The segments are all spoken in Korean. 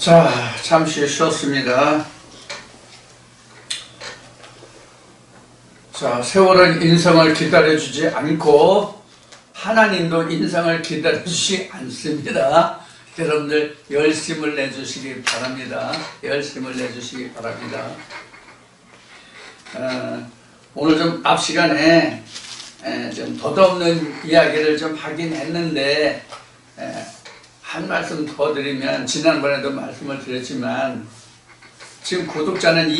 자, 잠시 쉬었습니다. 자, 세월은 인생을 기다려주지 않고 하나님도 인생을 기다려주지 않습니다. 여러분들 열심을 내주시기 바랍니다. 열심을 내주시기 바랍니다. 오늘 좀 앞 시간에 좀 덧없는 이야기를 좀 하긴 했는데 한 말씀 더 드리면, 지난번에도 말씀을 드렸지만 지금 구독자는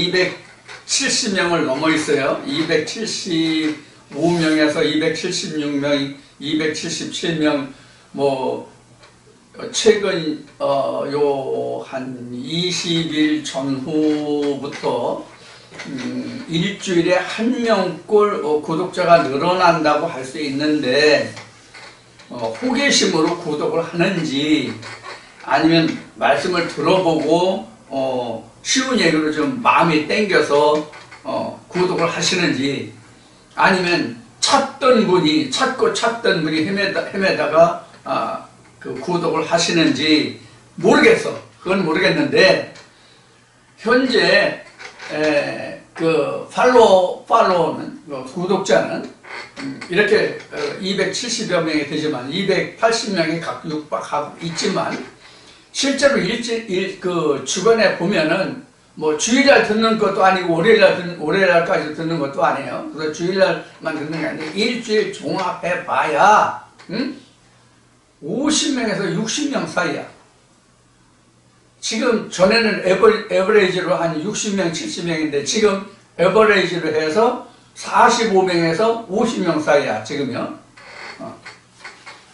270명을 넘어 있어요. 275명에서 276명, 277명, 뭐 최근 요 한 20일 전후부터 일주일에 한 명꼴 구독자가 늘어난다고 할 수 있는데, 호기심으로 구독을 하는지, 아니면 말씀을 들어보고 쉬운 얘기로 좀 마음이 땡겨서 구독을 하시는지, 아니면 찾던 분이 헤매다가 그 구독을 하시는지 모르겠어. 그건 모르겠는데, 현재 그 팔로우는 구독자는 이렇게 270여 명이 되지만 280명이 각 육박하고 있지만, 실제로 그 주변에 보면은 뭐 주일날 듣는 것도 아니고 월요일날까지 듣는 것도 아니에요. 그래서 주일날만 듣는 게 아니라 일주일 종합해 봐야 50명에서 60명 사이야. 지금 전에는 에버레이지로 한 60명, 70명인데 지금 에버레이지로 해서 45명에서 50명 사이야, 지금요.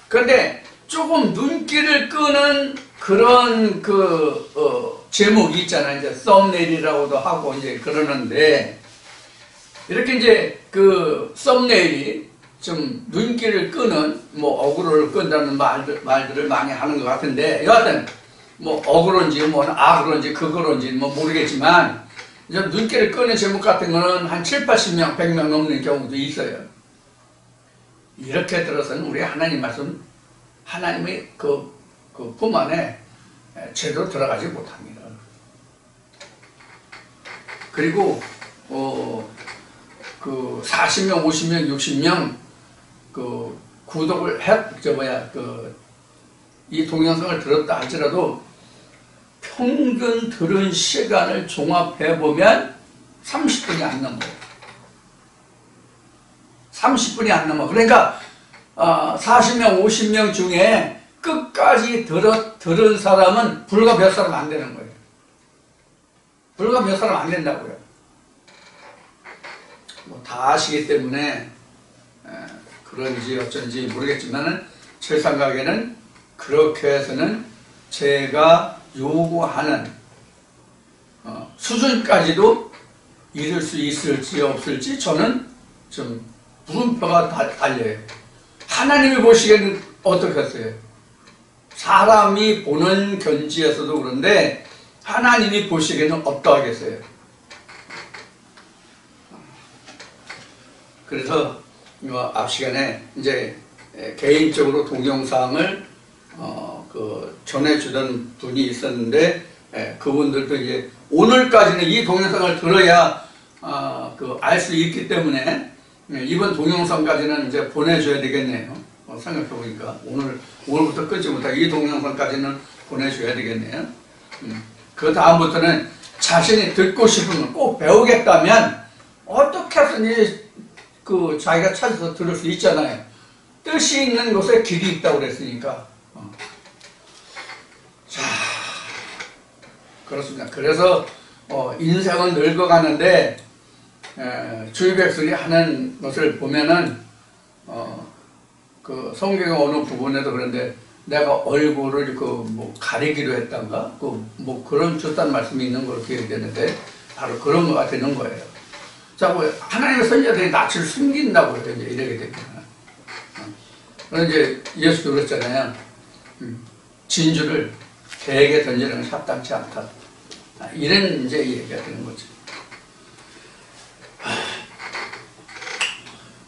그런데 조금 눈길을 끄는 그런 제목이 있잖아요. 이제 썸네일이라고도 하고 이제 그러는데, 이렇게 이제 그 썸네일이 좀 눈길을 끄는, 뭐 어그로를 끈다는 말들을 많이 하는 것 같은데, 여하튼 뭐 어그로인지 뭐 악으로인지 그거로인지 뭐 모르겠지만, 좀 눈길을 끄는 제목 같은 거는 한 7, 80명, 100명 넘는 경우도 있어요. 이렇게 들어서는 우리 하나님 말씀, 하나님의 그 품 안에 제대로 들어가지 못합니다. 그리고 그 40명, 50명, 60명 그 구독을 이 동영상을 들었다 할지라도 평균 들은 시간을 종합해보면 30분이 안 넘어요. 30분이 안 넘어. 그러니까 40명, 50명 중에 끝까지 들은 사람은 불과 몇 사람 안 되는 거예요. 불과 몇 사람 안 된다고요. 뭐 다 아시기 때문에 그런지 어쩐지 모르겠지만은, 제 생각에는 그렇게 해서는 제가 요구하는 수준까지도 이룰 수 있을지 없을지 저는 좀 물음표가 달려요. 하나님이 보시기에는 어떻겠어요? 사람이 보는 견지에서도 그런데 하나님이 보시기에는 어떠하겠어요? 그래서 앞 시간에 이제 개인적으로 동영상을 전해주던 분이 있었는데, 그분들도 이제 오늘까지는 이 동영상을 들어야 알 수 있기 때문에 이번 동영상까지는 이제 보내줘야 되겠네요. 생각해보니까 오늘부터 끊지 못하고 이 동영상까지는 보내줘야 되겠네요. 그 다음부터는 자신이 듣고 싶은 걸 꼭 배우겠다면 어떻게 해서든지 자기가 찾아서 들을 수 있잖아요. 뜻이 있는 곳에 길이 있다고 그랬으니까. 자, 그렇습니다. 그래서 인생은 늙어가는데 주위 백성이 하는 것을 보면은 그 성경의 어느 부분에도 그런데, 내가 얼굴을 뭐 가리기로 했던가 뭐 그런 줬다는 말씀이 있는 걸로 기억이 되는데, 바로 그런 거가 되는 거예요. 자, 뭐 하나님의 선지자들이 낯을 숨긴다고 이제 이렇게 되면, 이제 예수도 그랬잖아요. 진주를 개에게 던지는 건 합당치 않다. 이런 이제 얘기가 되는 거죠.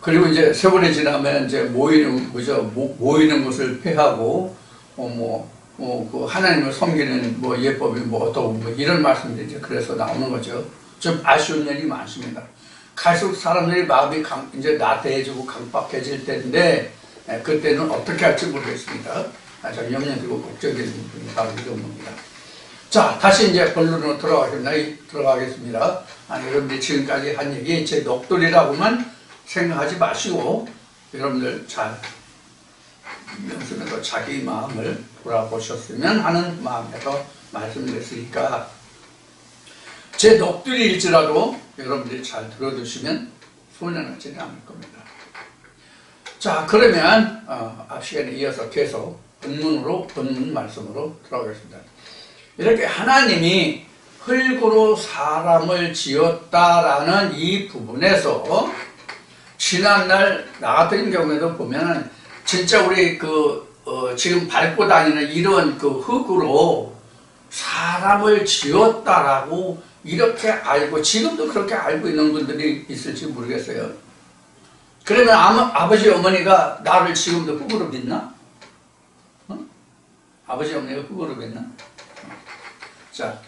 그리고 이제 세월이 지나면 이제 모이는 것을 피하고, 그 하나님을 섬기는 뭐 예법이 뭐 어떠고 뭐 이런 말씀들이 이제 그래서 나오는 거죠. 좀 아쉬운 일이 많습니다. 갈수록 사람들이 마음이 이제 나태해지고 강박해질 때인데 그때는 어떻게 할지 모르겠습니다. 좀 염려되고 걱정되는 부분이 바로 이런 겁니다. 자, 다시 이제 본론으로 들어가겠습니다. 여러분들이 지금까지 한 얘기 제 넋두리라고만 생각하지 마시고 여러분들 잘 연습해서 자기 마음을 돌아보셨으면 하는 마음에서 말씀드렸으니까 제 넋두리일지라도 여러분들이 잘 들어두시면 손해나지는 않을 겁니다. 자, 그러면 앞 시간에 이어서 계속 본문 말씀으로 들어가겠습니다. 이렇게 하나님이 흙으로 사람을 지었다라는 이 부분에서 지난날 나 같은 경우에도 보면은 진짜 우리 지금 밟고 다니는 이런 흙으로 사람을 지었다라고 이렇게 알고 지금도 그렇게 알고 있는 분들이 있을지 모르겠어요. 그러면 아버지 어머니가 나를 지금도 흙으로 믿나? 아버지 어머니가 흙으로 믿나? 자,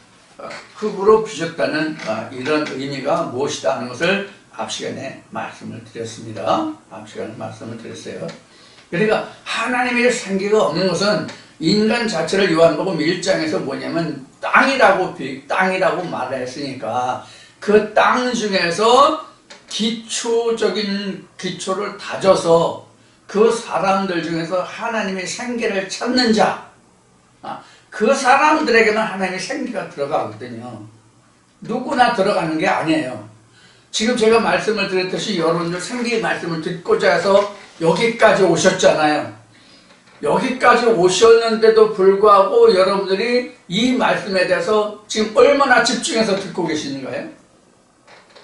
흙으로 빚었다는 이런 의미가 무엇이다 하는 것을 앞 시간에 말씀을 드렸습니다. 앞 시간에 말씀을 드렸어요. 그러니까 하나님의 생기가 없는 것은 인간 자체를 요한복음 1장에서 뭐냐면 땅이라고 말을 했으니까 그 땅 중에서 기초적인 기초를 다져서 그 사람들 중에서 하나님의 생기를 찾는 자, 그 사람들에게는 하나님의 생기가 들어가거든요. 누구나 들어가는 게 아니에요. 지금 제가 말씀을 드렸듯이 여러분들 생기의 말씀을 듣고자 해서 여기까지 오셨잖아요. 여기까지 오셨는데도 불구하고 여러분들이 이 말씀에 대해서 지금 얼마나 집중해서 듣고 계시는가요?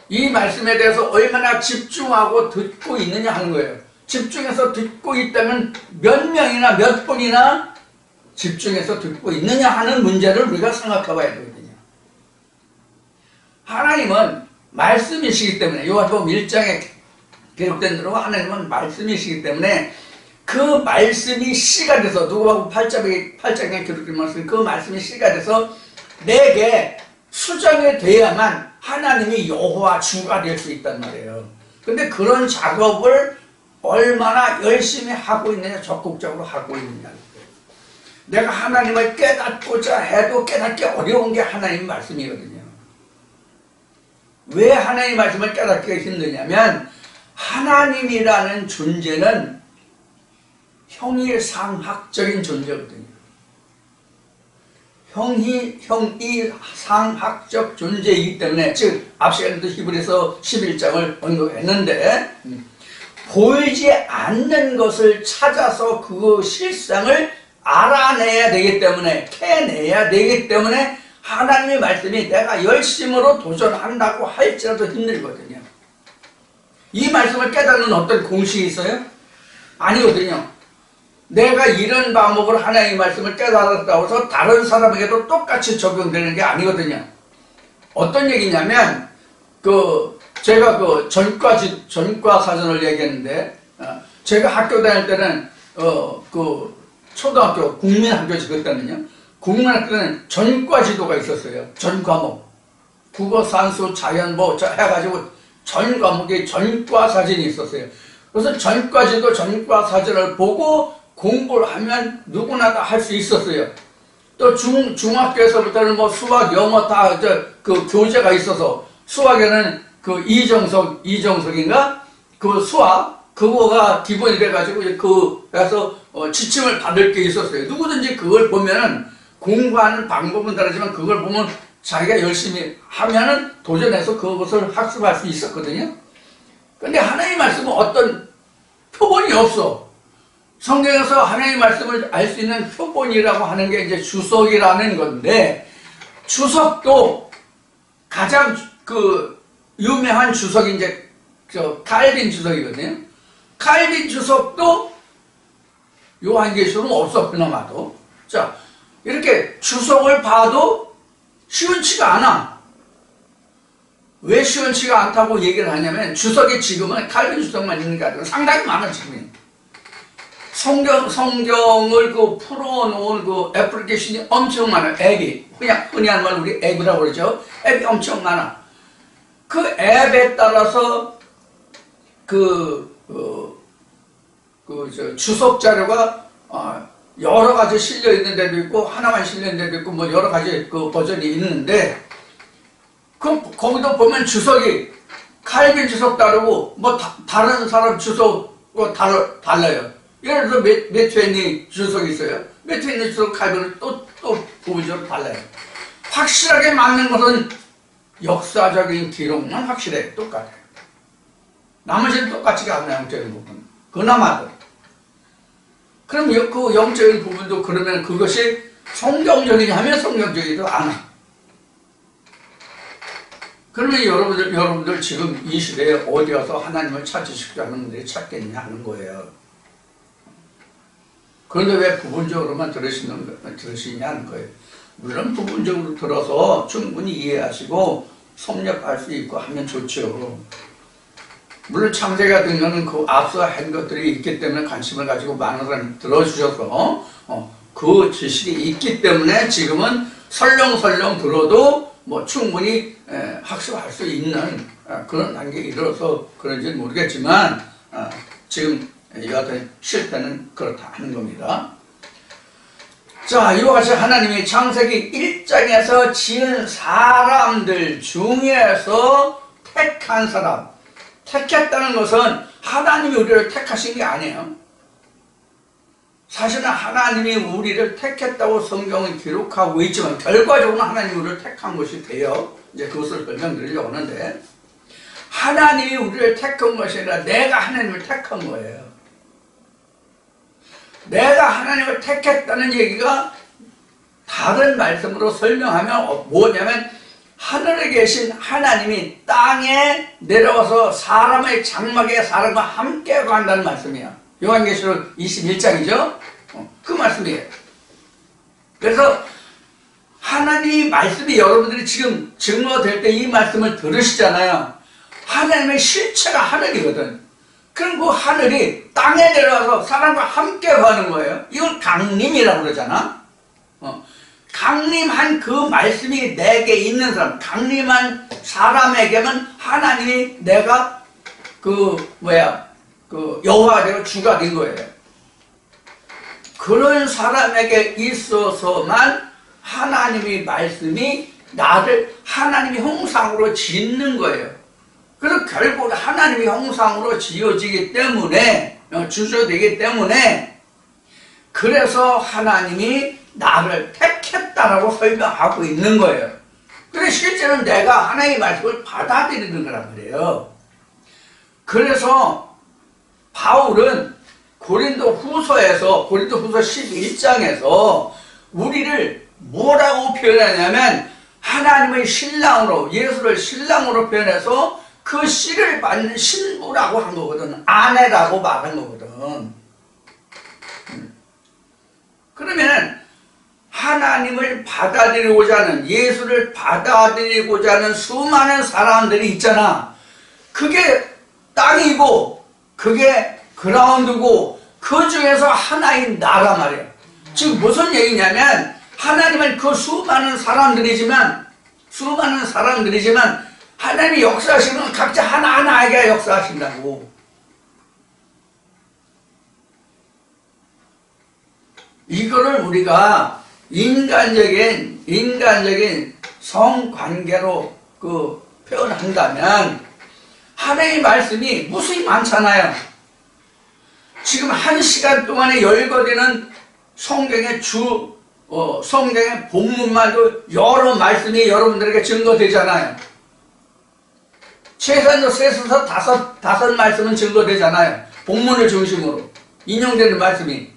이 말씀에 대해서 얼마나 집중하고 듣고 있느냐 하는 거예요. 집중해서 듣고 있다면 몇 명이나 몇 분이나 집중해서 듣고 있느냐 하는 문제를 우리가 생각해 봐야 되거든요. 하나님은 말씀이시기 때문에 요한복음 1장에 기록된 대로 하나님은 말씀이시기 때문에 그 말씀이 씨가 돼서 누구하고 8장에 기록된 말씀 그 말씀이 씨가 돼서 내게 수정이 돼야만 하나님이 여호와 주가 될 수 있단 말이에요. 근데 그런 작업을 얼마나 열심히 하고 있느냐 적극적으로 하고 있느냐 내가 하나님을 깨닫고자 해도 깨닫기 어려운 게 하나님 말씀이거든요. 왜 하나님 말씀을 깨닫기가 힘드냐면 하나님이라는 존재는 형이상학적인 존재거든요. 형이상학적 존재이기 때문에 즉 앞 시간에도 히브리서 11장을 언급했는데 보이지 않는 것을 찾아서 그 실상을 알아내야 되기 때문에 캐내야 되기 때문에 하나님의 말씀이 내가 열심으로 도전한다고 할지라도 힘들거든요. 이 말씀을 깨닫는 어떤 공식이 있어요? 아니거든요. 내가 이런 방법으로 하나님의 말씀을 깨달았다고 해서 다른 사람에게도 똑같이 적용되는 게 아니거든요. 어떤 얘기냐면 제가 전과 사전을 얘기했는데 제가 학교 다닐 때는 초등학교 국민학교 그랬다면요. 국민학교는 전과 지도가 있었어요. 전 과목 국어, 산수, 자연 뭐 해가지고 전 과목에 전과 사전이 있었어요. 그래서 전과 지도, 전과 사전을 보고 공부를 하면 누구나 다 할 수 있었어요. 또 중학교에서부터는 뭐 수학, 영어 다 교재가 있어서 수학에는 이정석인가 수학 그거가 기본이 돼가지고 그래서 지침을 받을 게 있었어요. 누구든지 그걸 보면은 공부하는 방법은 다르지만 그걸 보면 자기가 열심히 하면은 도전해서 그것을 학습할 수 있었거든요. 근데 하나님의 말씀은 어떤 표본이 없어. 성경에서 하나님의 말씀을 알 수 있는 표본이라고 하는 게 이제 주석이라는 건데, 주석도 가장 유명한 주석이 이제 칼빈 주석이거든요. 칼빈 주석도 요한계시록은 없어, 그나마도. 자, 이렇게 주석을 봐도 시원치가 않아. 왜 시원치가 않다고 얘기를 하냐면, 주석이 지금은 칼빈 주석만 있는 게 아니라 상당히 많아, 지금. 성경을 그 풀어놓은 그 애플리케이션이 엄청 많아요. 앱이. 그냥 흔히 하는 말 우리 앱이라고 그러죠. 앱이 엄청 많아. 그 앱에 따라서 주석 자료가 여러 가지 실려 있는 데도 있고 하나만 실려 있는 데도 있고 뭐 여러 가지 그 버전이 있는데 그럼 거기도 보면 주석이 칼빈 주석 다르고 뭐 다른 사람 주석 달라요. 예를 들어 매트웨니 주석이 있어요. 매트웨니 주석 칼빈은 또 부분적으로 달라요. 확실하게 맞는 것은 역사적인 기록만 확실해. 똑같아요. 나머지는 똑같지가 않아요. 영적인 부분. 그나마도. 그럼 그 영적인 부분도 그러면 그것이 성경적이냐 하면 성경적이지도 않아. 그러면 여러분들 지금 이 시대에 어디 가서 하나님을 찾으시자는 분들이 찾겠냐 하는 거예요. 그런데 왜 부분적으로만 들으시냐는 거예요. 물론 부분적으로 들어서 충분히 이해하시고 섭렵할 수 있고 하면 좋죠. 물론 창세기 같은 경우는 그 앞서 한 것들이 있기 때문에 관심을 가지고 많은 사람이 들어주셔서 그 지식이 있기 때문에 지금은 설렁설렁 들어도 뭐 충분히 학습할 수 있는 그런 단계에 이르러서 그런지는 모르겠지만 지금 여하튼 실패는 그렇다 하는 겁니다. 자, 이와 같이 하나님이 창세기 1장에서 지은 사람들 중에서 택한 사람, 택했다는 것은 하나님이 우리를 택하신 게 아니에요. 사실은 하나님이 우리를 택했다고 성경은 기록하고 있지만 결과적으로 하나님이 우리를 택한 것이 돼요. 이제 그것을 설명드리려고 하는데 하나님이 우리를 택한 것이 아니라 내가 하나님을 택한 거예요. 내가 하나님을 택했다는 얘기가 다른 말씀으로 설명하면 뭐냐면 하늘에 계신 하나님이 땅에 내려와서 사람의 장막에 사람과 함께 간다는 말씀이야. 요한계시록 21장이죠. 그 말씀이에요. 그래서 하나님 말씀이 여러분들이 지금 증거될 때 이 말씀을 들으시잖아요. 하나님의 실체가 하늘이거든. 그럼 그 하늘이 땅에 내려와서 사람과 함께 가는 거예요. 이건 강림이라고 그러잖아. 강림한 그 말씀이 내게 있는 사람, 강림한 사람에게는 하나님이 내가 여호와가 되고 주가 된 거예요. 그런 사람에게 있어서만 하나님의 말씀이 나를 하나님의 형상으로 짓는 거예요. 그래서 결국 하나님의 형상으로 지어지기 때문에, 주셔되기 때문에, 그래서 하나님이 나를 택했다라고 설명하고 있는 거예요. 그래서 실제는 내가 하나님의 말씀을 받아들이는 거란 말이에요. 그래서 바울은 고린도 후서 11장에서 우리를 뭐라고 표현하냐면 하나님의 신랑으로, 예수를 신랑으로 표현해서 그 씨를 받는 신부라고 한 거거든. 아내라고 말한 거거든. 그러면 하나님을 받아들이고자 하는, 예수를 받아들이고자 하는 수많은 사람들이 있잖아. 그게 땅이고 그게 그라운드고 그 중에서 하나인 나라 말이야. 지금 무슨 얘기냐면 하나님은 그 수많은 사람들이지만 하나님이 역사하시는 건 각자 하나하나에게 역사하신다고. 이거를 우리가 인간적인 성관계로 표현한다면 하나님의 말씀이 무수히 많잖아요. 지금 1시간 동안에 열거되는 성경의 성경의 본문만도 여러 말씀이 여러분들에게 증거되잖아요. 최소한 셋에서 다섯 말씀은 증거되잖아요. 본문을 중심으로 인용되는 말씀이.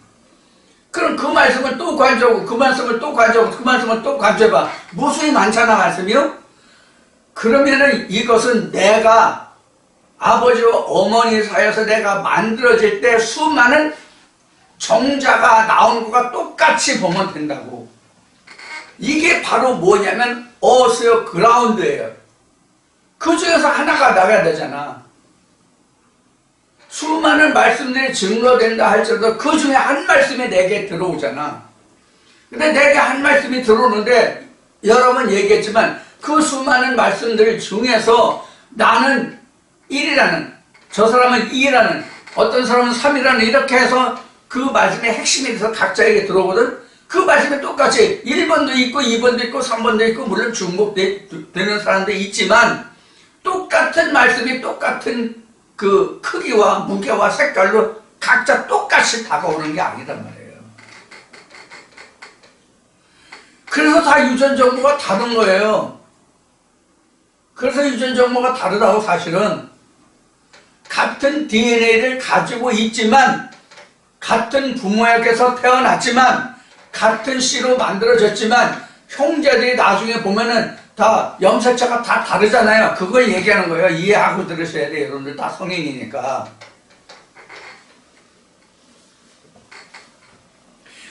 그럼 그 말씀을 또 관조하고 그 말씀을 또 관조하고 그 말씀을 또 관조해봐. 무수히 많잖아 말씀이요. 그러면은 이것은 내가 아버지와 어머니 사이에서 내가 만들어질 때 수많은 정자가 나오는 것과 똑같이 보면 된다고. 이게 바로 뭐냐면 어스요 그라운드예요. 그 중에서 하나가 나가야 되잖아. 수많은 말씀들이 증거된다 할지라도 그 중에 한 말씀이 내게 들어오잖아. 근데 내게 한 말씀이 들어오는데 여러 번 얘기했지만 그 수많은 말씀들 중에서 나는 1이라는, 저 사람은 2라는, 어떤 사람은 3이라는 이렇게 해서 그 말씀의 핵심이 돼서 각자에게 들어오거든. 그 말씀이 똑같이 1번도 있고 2번도 있고 3번도 있고 물론 중복되는 사람도 있지만 똑같은 말씀이 똑같은 그 크기와 무게와 색깔로 각자 똑같이 다가오는 게 아니란 말이에요. 그래서 다 유전 정보가 다른 거예요. 그래서 유전 정보가 다르다고 사실은 같은 DNA를 가지고 있지만 같은 부모에게서 태어났지만 같은 씨로 만들어졌지만 형제들이 나중에 보면은 다 염색체가 다 다르잖아요. 그걸 얘기하는 거예요. 이해하고 들으셔야 돼요. 여러분들 다 성인이니까.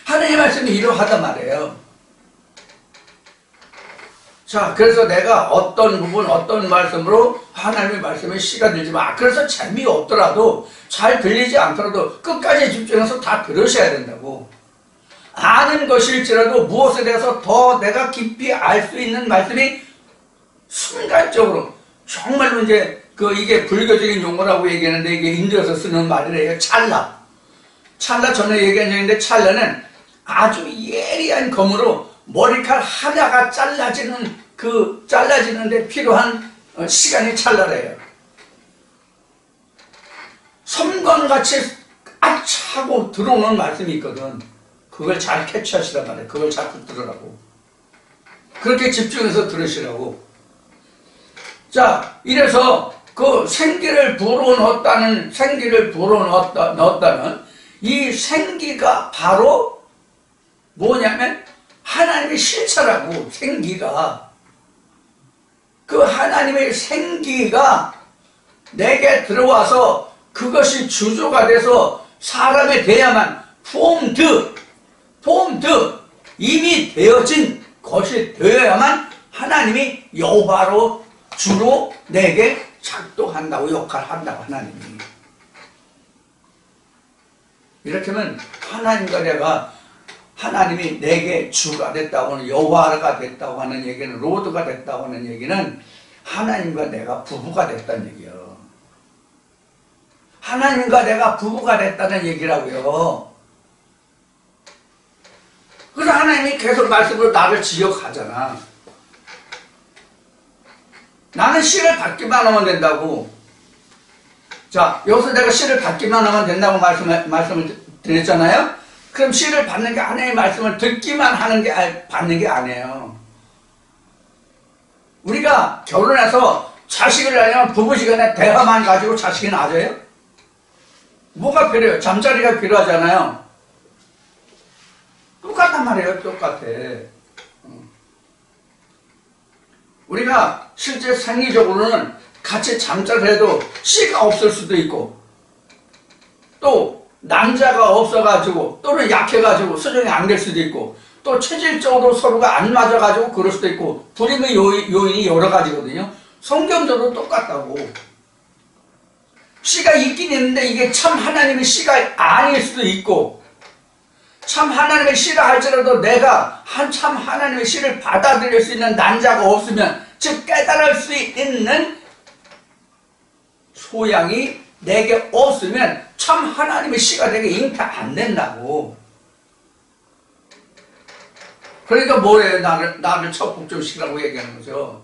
하나님의 말씀이 이러하단 말이에요. 자, 그래서 내가 어떤 부분, 어떤 말씀으로 하나님의 말씀에 씨가 들지만, 그래서 재미없더라도, 잘 들리지 않더라도 끝까지 집중해서 다 들으셔야 된다고. 아는 것일지라도 무엇에 대해서 더 내가 깊이 알 수 있는 말씀이 순간적으로, 정말로 이제, 이게 불교적인 용어라고 얘기하는데, 이게 인도에서 쓰는 말이래요. 찰나. 찰나 전에 얘기한 적인데, 찰나는 아주 예리한 검으로 머리칼 하나가 잘라지는데 필요한 시간이 찰나래요. 섬광같이 아차고 들어오는 말씀이 있거든. 그걸 잘 캐치하시란 말이에요. 그걸 자꾸 들으라고. 그렇게 집중해서 들으시라고. 자, 이래서 그 생기를 불어넣었다는 이 생기가 바로 뭐냐면 하나님의 실체라고. 생기가, 그 하나님의 생기가 내게 들어와서 그것이 주조가 돼서 사람이 돼야만, 폼드 이미 되어진 것이 되어야만 하나님이 여호와로 주로 내게 작동한다고, 역할한다고. 하나님이 이렇게 하면 하나님이 내게 주가 됐다고 하는, 여호와가 됐다고 하는 얘기는, 로드가 됐다고 하는 얘기는 하나님과 내가 부부가 됐다는 얘기예요. 하나님과 내가 부부가 됐다는 얘기라고요. 그래서 하나님이 계속 말씀으로 나를 지적하잖아. 나는 씨를 받기만 하면 된다고. 자, 여기서 내가 씨를 받기만 하면 된다고 말씀을 드렸잖아요. 그럼 씨를 받는 게 하나님의 말씀을 듣기만 하는 게, 받는 게 아니에요. 우리가 결혼해서 자식을 낳으면 부부시간에 대화만 가지고 자식이 낳아져요? 뭐가 필요해요? 잠자리가 필요하잖아요. 똑같단 말이에요. 똑같아. 우리가 실제 생리적으로는 같이 잠자를 해도 씨가 없을 수도 있고, 또 남자가 없어가지고 또는 약해가지고 수정이 안 될 수도 있고, 또 체질적으로 서로가 안 맞아가지고 그럴 수도 있고, 불임의 요인이 여러 가지거든요. 성경적으로 똑같다고. 씨가 있긴 있는데 이게 참 하나님의 씨가 아닐 수도 있고, 참 하나님의 씨라 할지라도 내가 참 하나님의 씨를 받아들일 수 있는 난자가 없으면, 즉 깨달을 수 있는 소양이 내게 없으면 참 하나님의 씨가 내게 잉태 안 된다고. 그러니까 뭐래요? 나를 첩복종시키라고 얘기하는 거죠.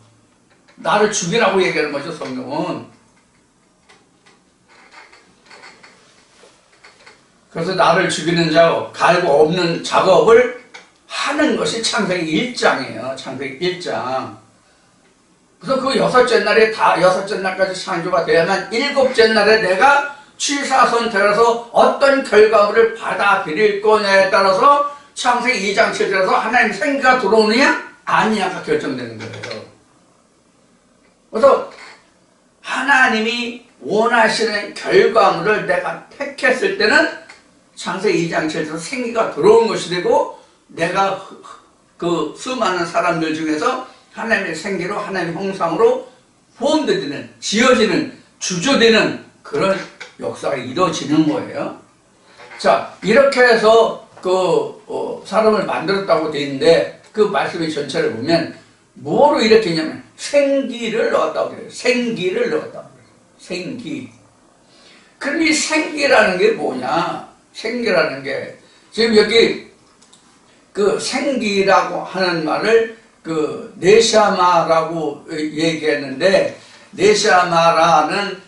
나를 죽이라고 얘기하는 거죠, 성경은. 그래서 나를 죽이는 자, 갈고 없는 작업을 하는 것이 창세기 1장이에요. 창세기 1장. 그래서 그 여섯째 날까지 창조가 되야만 일곱째 날에 내가 취사선택해서 어떤 결과물을 받아들일 거냐에 따라서 창세기 2장 7절에서 하나님 생기가 들어오느냐 아니냐가 결정되는 거예요. 그래서 하나님이 원하시는 결과물을 내가 택했을 때는 창세기 2장 7절에서 생기가 들어온 것이 되고, 내가 그 수많은 사람들 중에서 하나님의 생기로, 하나님의 형상으로 폼되는, 지어지는, 주조되는 그런 역사가 이루어지는 거예요. 자, 이렇게 해서 사람을 만들었다고 돼 있는데 그 말씀의 전체를 보면 뭐로 이렇게 했냐면 생기를 넣었다고 그래요. 생기를 넣었다고 그래요. 생기. 그럼 이 생기라는 게 뭐냐? 생기라는 게 지금 여기 그 생기라고 하는 말을 그 네샤마라고 얘기했는데 네샤마라는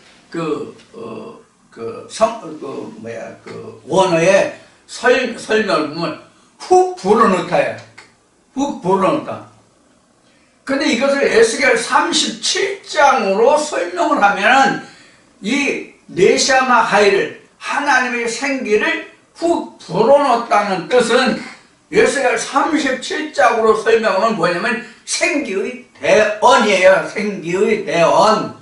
원어의 설명을 보면 훅 불어넣다예요. 훅 불어넣다. 근데 이것을 에스겔 37장으로 설명을 하면은 이 네샤마 하이를 하나님의 생기를 훅 불어넣었다는 뜻은 에스겔 37장으로 설명하면 뭐냐면 생기의 대언이에요. 생기의 대언.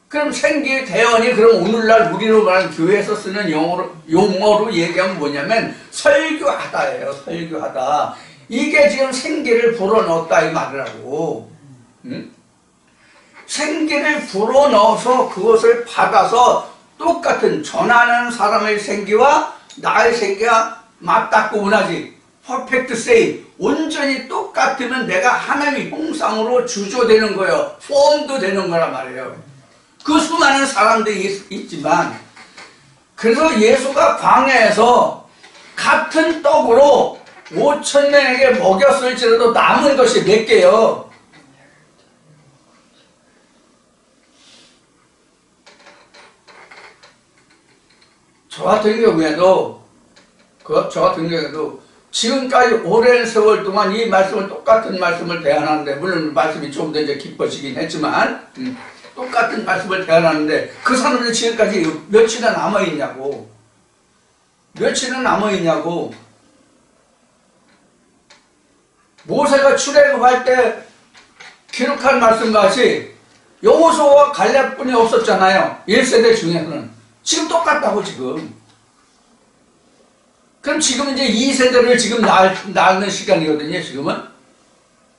그럼 생기의 대언이 그럼 오늘날 우리로 말하는 교회에서 쓰는 용어로 얘기하면 뭐냐면 설교하다예요. 설교하다. 이게 지금 생기를 불어넣었다 이 말이라고. 응? 생기를 불어넣어서 그것을 받아서 똑같은 전하는 사람의 생기와 나의 생기가 맞닿고 원하지. 퍼펙트 세임. 온전히 똑같으면 내가 하나님의 형상으로 주조되는 거예요. 폼도 되는 거란 말이에요. 그 수많은 사람들이 있지만 그래서 예수가 광야에서 같은 떡으로 5,000명에게 먹였을지라도 남은 것이 몇 개요? 저 같은 경우에도 지금까지 오랜 세월 동안 이 말씀을 똑같은 말씀을 대하는데 물론 말씀이 좀 더 이제 깊어지긴 했지만 똑같은 말씀을 대하는데 그 사람들이 지금까지 며칠이나 남아있냐고. 며칠이나 남아있냐고. 모세가 출애굽할 때 기록한 말씀같이 여호수아와 갈렙뿐이 없었잖아요. 1세대 중에서는. 지금 똑같다고 지금. 그럼 지금 이제 2세대를 지금 낳는 시간이거든요. 지금은.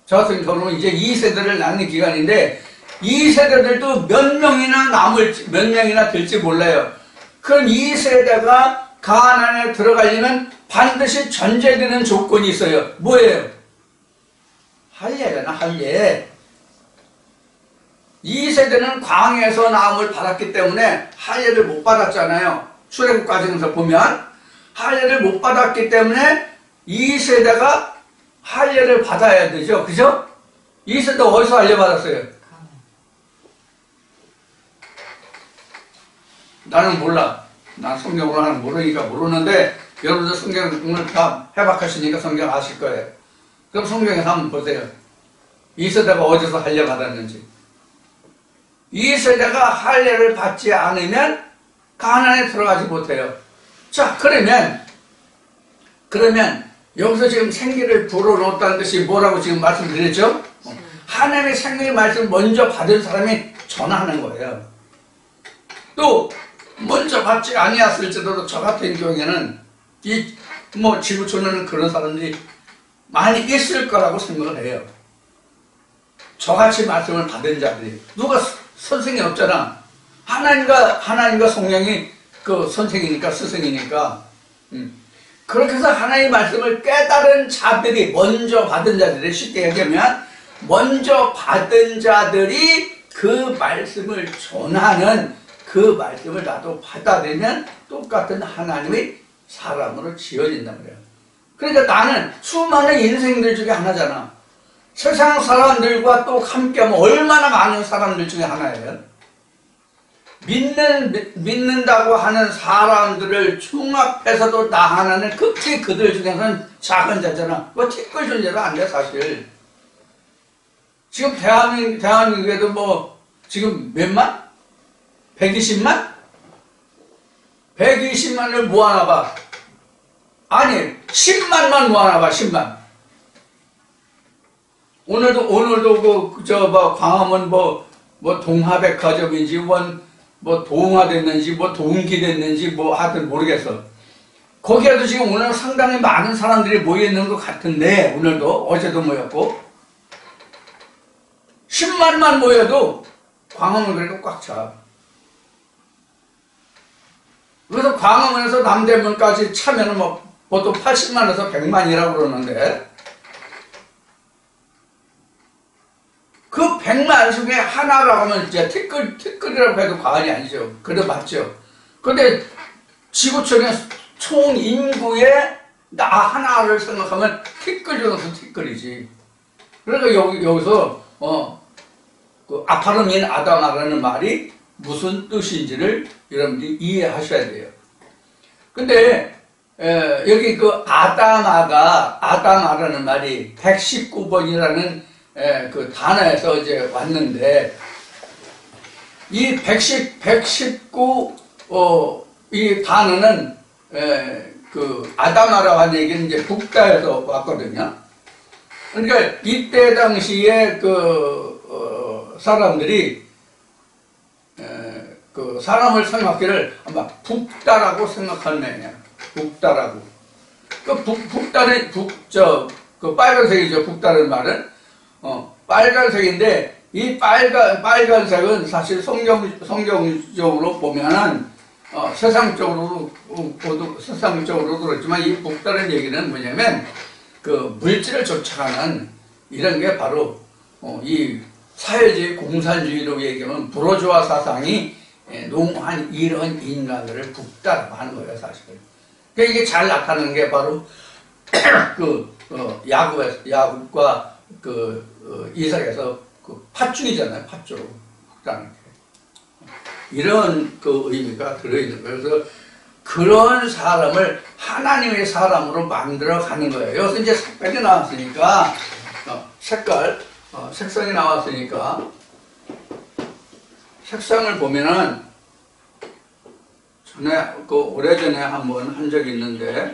저 같은 경우는 이제 2세대를 낳는 기간인데 2세대들도 몇 명이나 될지 몰라요. 그럼 2세대가 가나안에 들어가려면 반드시 전제되는 조건이 있어요. 뭐예요? 할례잖아, 할례. 2세대는 광야에서 나음을 받았기 때문에 할례를 못 받았잖아요. 출애굽 과정에서 보면 할례를 못 받았기 때문에 2세대가 할례를 받아야 되죠. 그죠? 2세대 어디서 할례 받았어요? 나는 몰라. 난 성경으로 하는 모르니까 모르는데 여러분들 성경을 다 해박하시니까 성경 아실 거예요. 그럼 성경에서 한번 보세요. 2세대가 어디서 할례 받았는지. 2세대가 할례를 받지 않으면 가나안에 들어가지 못해요. 자, 그러면 여기서 지금 생기를 불어넣었다는 뜻이 뭐라고 지금 말씀드렸죠? 하나님의 생명의 말씀을 먼저 받은 사람이 전하는 거예요. 또 먼저 받지 아니었을지라도 저 같은 경우에는 지구촌에는 그런 사람들이 많이 있을 거라고 생각을 해요. 저같이 말씀을 받은 자들이. 누가 선생이 없잖아. 하나님과 성령이 그 선생이니까 스승이니까. 그렇게 해서 하나님의 말씀을 깨달은 자들이, 먼저 받은 자들이, 쉽게 얘기하면 먼저 받은 자들이 그 말씀을 전하는, 그 말씀을 나도 받아들이면 똑같은 하나님의 사람으로 지어진단 말이에요. 그러니까 나는 수많은 인생들 중에 하나잖아. 세상 사람들과 또 함께하면 얼마나 많은 사람들 중에 하나예요. 믿는다고 하는 사람들을 종합해서도 나 하나는 극히 그들 중에서는 작은 자잖아. 뭐 티끌 존재도 안 돼, 사실. 지금 대한민국에도 지금 몇만? 120만? 120만을 모아놔 봐. 아니, 10만만 모아놔 봐, 10만. 오늘도 광화문 동화백화점인지 동화됐는지 동기됐는지 하여튼 모르겠어. 거기에도 지금 오늘 상당히 많은 사람들이 모여있는 것 같은데, 오늘도 어제도 모였고 10만만 모여도 광화문 그래도 꽉 차. 그래서 광화문에서 남대문까지 차면은 뭐 보통 80만에서 100만이라고 그러는데 그 100만 중에 하나라고 하면 이제 티끌이라고 해도 과언이 아니죠. 그래도 맞죠. 근데 지구촌의 총 인구의 나 하나를 생각하면 티끌 중에서 티끌이지. 그러니까 여기서 그 아파르민 아다마라는 말이 무슨 뜻인지를 여러분들이 이해하셔야 돼요. 근데 여기 그 아다마라는 말이 119번이라는 그 단어에서 이제 왔는데 이 119 이 단어는 그 아다마라고 하는 얘기는 이제 북다에서 왔거든요. 그러니까 이때 당시에 그 사람들이 그 사람을 생각하기를 아마 북다라고 생각하는 애냐. 북다라고. 그 북다는 그 빨간색이죠. 북다는 말은 빨간색인데 이 빨간색은 사실 성경적으로 보면은 세상적으로 그렇지만 이 북다른 얘기는 뭐냐면 그 물질을 쫓아가는 이런 게 바로 이 사회주의 공산주의로 얘기하면 부르주아 사상이 농한 이런 인간들을 북다라고 하는 거예요, 사실. 그러니까 이게 잘 나타나는 게 바로 그 야곱과 그 이삭에서 그 팥죽이잖아요, 팥죽. 북다는 게. 이런 그 의미가 들어있는 거예요. 그래서 그런 사람을 하나님의 사람으로 만들어 가는 거예요. 여기서 이제 색깔이 나왔으니까, 색상이 나왔으니까, 색상을 보면은, 오래전에 한번 한 적이 있는데,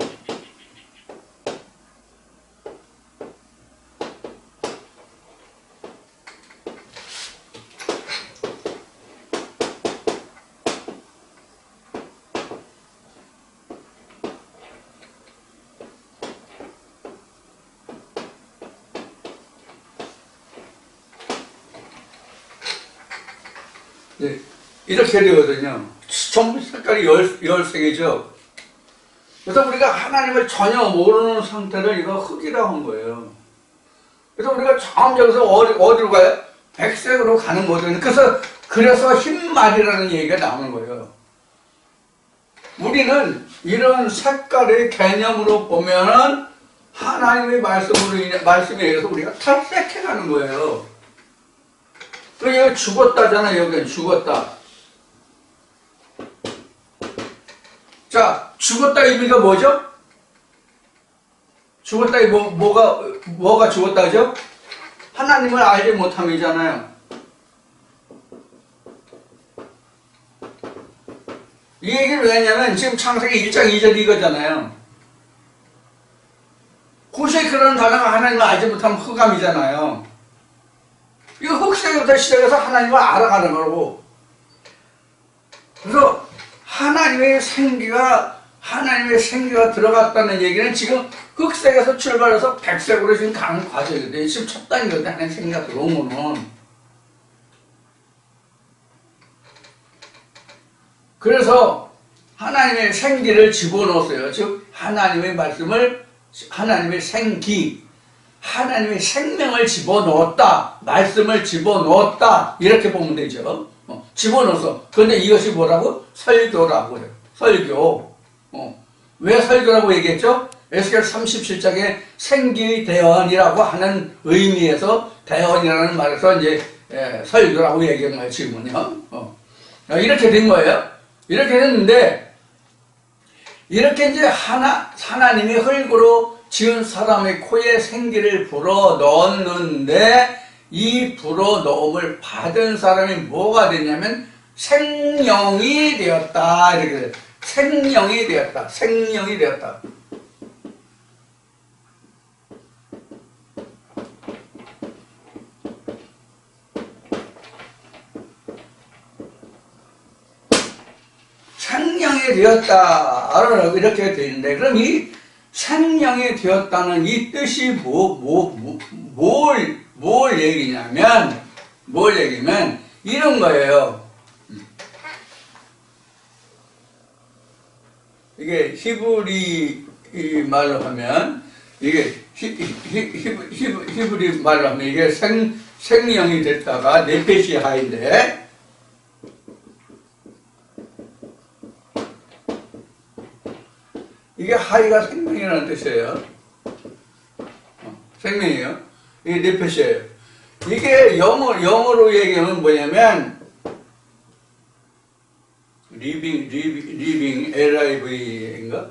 네, 이렇게 되거든요. 전부 색깔이 13개죠. 그래서 우리가 하나님을 전혀 모르는 상태를 이거 흙이라고 한 거예요. 그래서 우리가 처음 여기서 어디로 가요? 백색으로 가는 거죠. 그래서 흰말이라는 얘기가 나오는 거예요. 우리는 이런 색깔의 개념으로 보면은 하나님의 말씀에 의해서 우리가 탈색해 가는 거예요. 여기 죽었다잖아, 여기는 죽었다. 자, 죽었다 의미가 뭐죠? 죽었다, 뭐가 죽었다죠? 하나님을 알지 못함이잖아요. 이 얘기를 왜 했냐면, 지금 창세기 1장 2절 이거잖아요. 호세크라는 단어가 하나님을 알지 못하면 흑암이잖아요. 이거 흑색부터 시작해서 하나님을 알아가는 거라고. 그래서 하나님의 생기가 들어갔다는 얘기는 지금 흑색에서 출발해서 백색으로 지금 가는 과정이거든요. 지금 첫 단계거든요. 하나님의 생기가 들어온 거는. 그래서 하나님의 생기를 집어넣었어요. 즉 하나님의 말씀을, 하나님의 생기, 하나님의 생명을 집어넣었다. 말씀을 집어넣었다. 이렇게 보면 되죠. 집어넣어서. 그런데 이것이 뭐라고? 설교라고 해요. 설교. 왜 설교라고 얘기했죠? 에스겔 37장에 생기의 대언이라고 하는 의미에서 대언이라는 말에서 이제 설교라고 얘기한 거예요. 지금은요. 이렇게 된 거예요. 이렇게 됐는데 이렇게 이제 하나님이 흙으로 지은 사람의 코에 생기를 불어 넣었는데 이 불어 넣음을 받은 사람이 뭐가 됐냐면 생명이 되었다. 이렇게 돼요. 생명이 되었다. 생명이 되었다. 생명이 되었다. 이렇게 되어 있는데, 그럼 이 생명이 되었다는 이 뜻이 뭘 얘기냐면, 이런 거예요. 이게 히브리 말로 하면 이게 히브리 말로 하면 이게 생명이 됐다가 네페시 하인데 이게 하이가 생명이라는 뜻이에요. 생명이에요. 이게 네페시예요. 이게 영어로 얘기하면 뭐냐면 living LIV인가?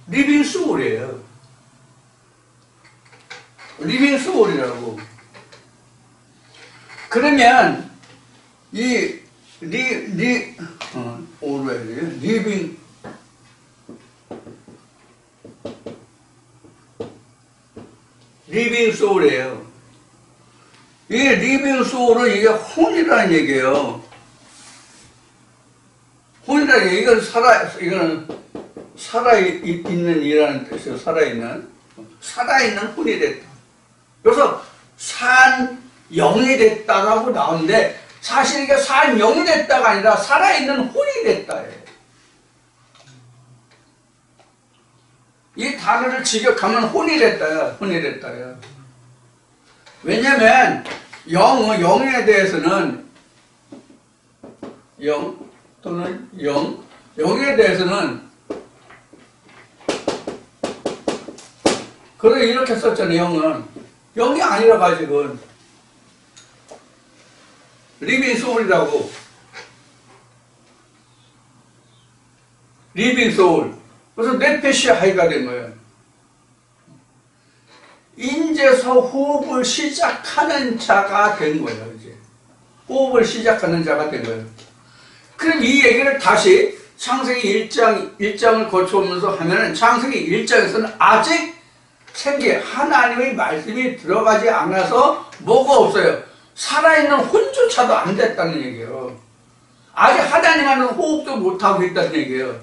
리빙 소울이에요. 리빙 소울이라고. 그러면 이 리빙 소울이에요. 이게 리빙 소울은 이게 혼이라는 얘기예요. 혼이라는 얘기, 이거는 살아있는 이라는 뜻이에요. 살아있는 혼이 됐다. 그래서 산 영이 됐다라고 나오는데 사실 이게 산 영이 됐다가 아니라 살아있는 혼이 됐다예요. 이 단어를 직역하면 혼이 됐다야. 왜냐면 영에 대해서는 영에 대해서는 그래 이렇게 썼잖아요. 영이 아니라 가지고 리빙 소울이라고. 리빙 소울. 그래서 네페시 하이가 된 거예요. 인제서 호흡을 시작하는 자가 된 거예요. 이제 호흡을 시작하는 자가 된 거예요. 그럼 이 얘기를 다시 창세기 1장을 거쳐오면서 하면은 창세기 1장에서는 아직 하나님의 말씀이 들어가지 않아서 뭐가 없어요. 살아있는 혼조차도 안 됐다는 얘기예요. 아직 하나님과는 호흡도 못하고 있다는 얘기예요.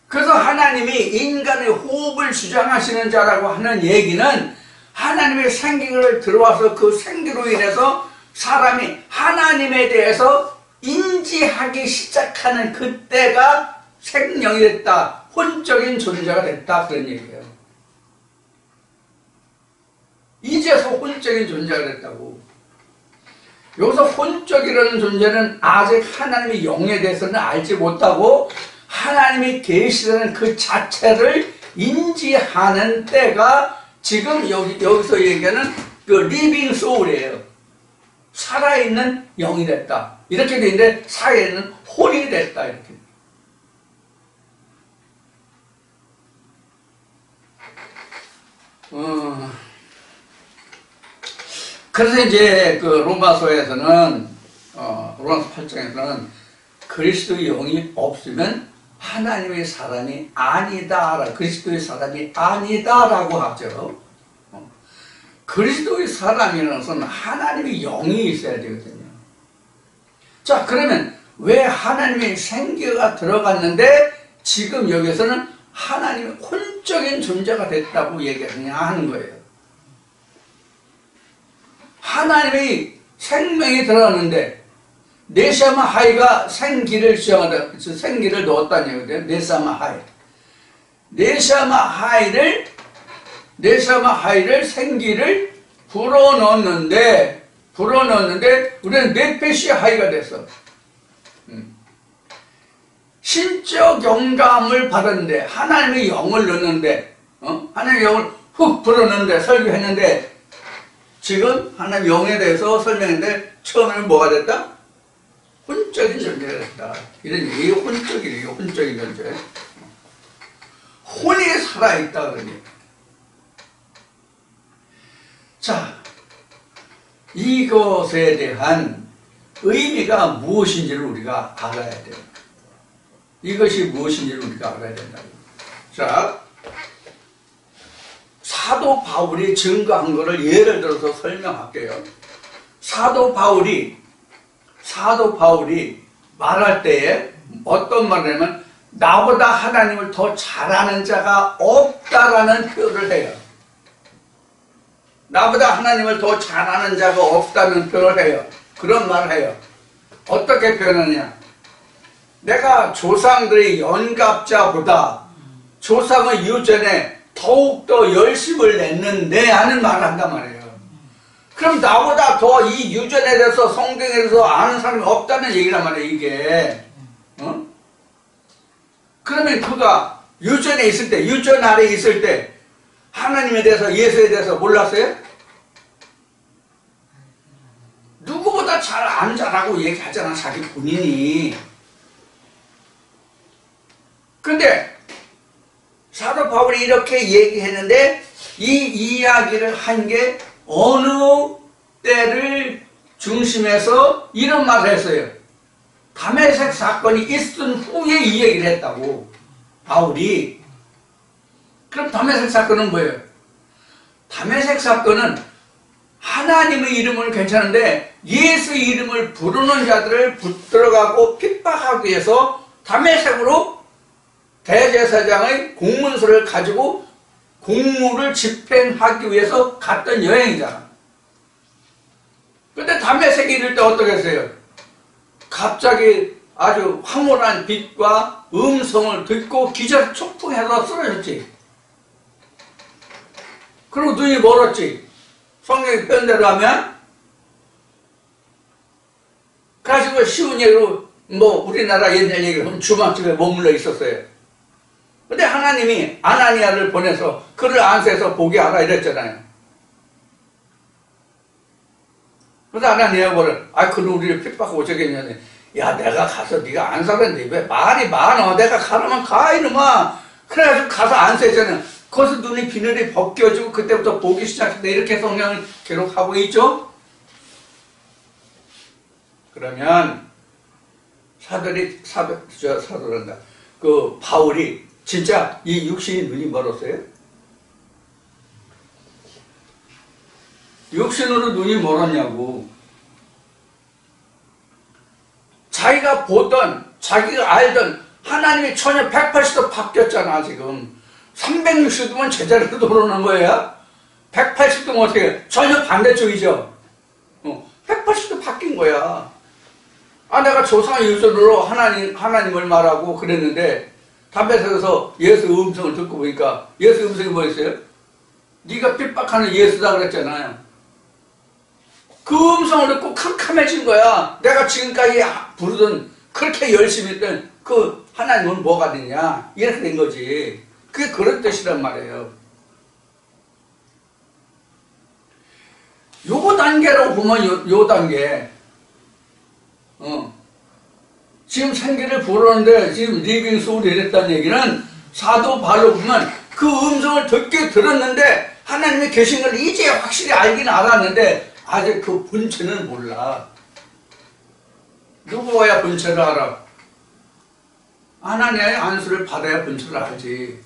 그래서 하나님이 인간의 호흡을 주장하시는 자라고 하는 얘기는 하나님의 생기를 들어와서 그 생기로 인해서 사람이 하나님에 대해서 인지하기 시작하는 그때가 생명이 됐다. 혼적인 존재가 됐다. 그런 얘기예요. 이제서 혼적인 존재가 됐다고. 여기서 혼적이라는 존재는 아직 하나님의 영에 대해서는 알지 못하고 하나님이 계시다는 그 자체를 인지하는 때가 지금 여기서 얘기하는 그 리빙 소울이에요. 살아있는 영이 됐다. 이렇게 돼 있는데 살아있는 혼이 됐다. 이렇게. 그래서 이제 그 로마서에서는 로마서 8장에서는 그리스도의 영이 없으면 하나님의 사람이 아니다. 그리스도의 사람이 아니다라고 하죠. 그리스도의 사람이라는 것은 하나님의 영이 있어야 되거든요. 자, 그러면 왜 하나님의 생기가 들어갔는데 지금 여기서는 하나님의 혼적인 존재가 됐다고 얘기하느냐 하는 거예요. 하나님의 생명이 들어갔는데 네샤마 하이가 생기를 넣었다는 얘기거든요. 네샤마 하이를 생기를 불어넣었는데 우리는 네페시 하이가 됐어. 신적 영감을 받았는데 하나님의 영을 넣었는데 하나님의 영을 훅 불어넣는데 설교했는데 지금 하나님의 영에 대해서 설명했는데 처음에는 뭐가 됐다? 혼적인 존재가 됐다. 이런 얘기, 혼적인 존재. 혼이 살아있다, 그러니. 자, 이것에 대한 의미가 무엇인지를 우리가 알아야 돼요. 이것이 무엇인지를 우리가 알아야 된다. 자, 사도 바울이 증거한 것을 예를 들어서 설명할게요. 사도 바울이 말할 때에 어떤 말을 하면 나보다 하나님을 더 잘하는 자가 없다라는 표현을 해요. 나보다 하나님을 더 잘하는 자가 없다는 표현을 해요. 그런 말을 해요. 어떻게 표현하냐? 내가 조상들의 연갑자보다 조상의 유전에 더욱더 열심을 냈는데 하는 말을 한단 말이에요. 그럼 나보다 더 이 유전에 대해서 성경에 대해서 아는 사람이 없다는 얘기란 말이에요, 이게. 어? 그러면 그가 유전에 있을 때, 유전 아래에 있을 때 하나님에 대해서, 예수에 대해서 몰랐어요? 누구보다 잘 안다라고 얘기하잖아, 자기 본인이. 근데 사도 바울이 이렇게 얘기했는데 이 이야기를 한 게 어느 때를 중심해서 이런 말을 했어요. 다메섹 사건이 있은 후에 이 얘기를 했다고, 바울이. 그럼 다메섹 사건은 뭐예요? 다메섹 사건은 하나님의 이름은 괜찮은데 예수 이름을 부르는 자들을 붙들어가고 핍박하기 위해서 다메섹으로 대제사장의 공문서를 가지고 공무를 집행하기 위해서 갔던 여행이잖아. 근데 다메섹에 이를 때 어떻게 했어요? 갑자기 아주 황홀한 빛과 음성을 듣고 기절 촉풍해서 쓰러졌지. 그리고 눈이 멀었지. 성경의 표현대로 하면. 그래가지고 쉬운 얘기로 뭐 우리나라 옛날 얘기로 하면 주막집에 머물러 있었어요. 근데 하나님이 아나니아를 보내서 그를 안수해서 보게 하라 이랬잖아요. 그래서 아나니아가 뭐래? 그는 우리를 핍박하고 저겠냐니. 야, 내가 가서 네가 안수하는데 왜 말이 많어? 내가 가라면 가 이놈아. 그래가지고 가서 안수했잖아요. 거기서 눈이 비늘이 벗겨지고 그때부터 보기 시작했다. 이렇게 성경을 기록하고 있죠. 그러면 사도란다. 그 바울이 진짜 이 육신이 눈이 멀었어요? 육신으로 눈이 멀었냐고. 자기가 보던, 자기가 알던 하나님이 전혀 180도 바뀌었잖아, 지금. 360도면 제자리로 돌아오는 거예요? 180도면 어떻게 해? 전혀 반대쪽이죠? 180도 바뀐 거야. 내가 조상의 유전으로 하나님을 말하고 그랬는데, 담배에서 예수 음성을 듣고 보니까, 예수 음성이 뭐였어요? 네가 핍박하는 예수다 그랬잖아요. 그 음성을 듣고 캄캄해진 거야. 내가 지금까지 부르던, 그렇게 열심히 했던 그 하나님은 뭐가 됐냐? 이렇게 된 거지. 그게 그런 뜻이란 말이에요. 요 단계로 보면 요 단계. 지금 생기를 부르는데 지금 리빙 소울이 이랬다는 얘기는 사도 바울로 보면 그 음성을 듣게 들었는데 하나님이 계신 걸 이제 확실히 알긴 알았는데 아직 그 본체는 몰라. 누구 와야 본체를 알아? 하나님의 안수를 받아야 본체를 알지.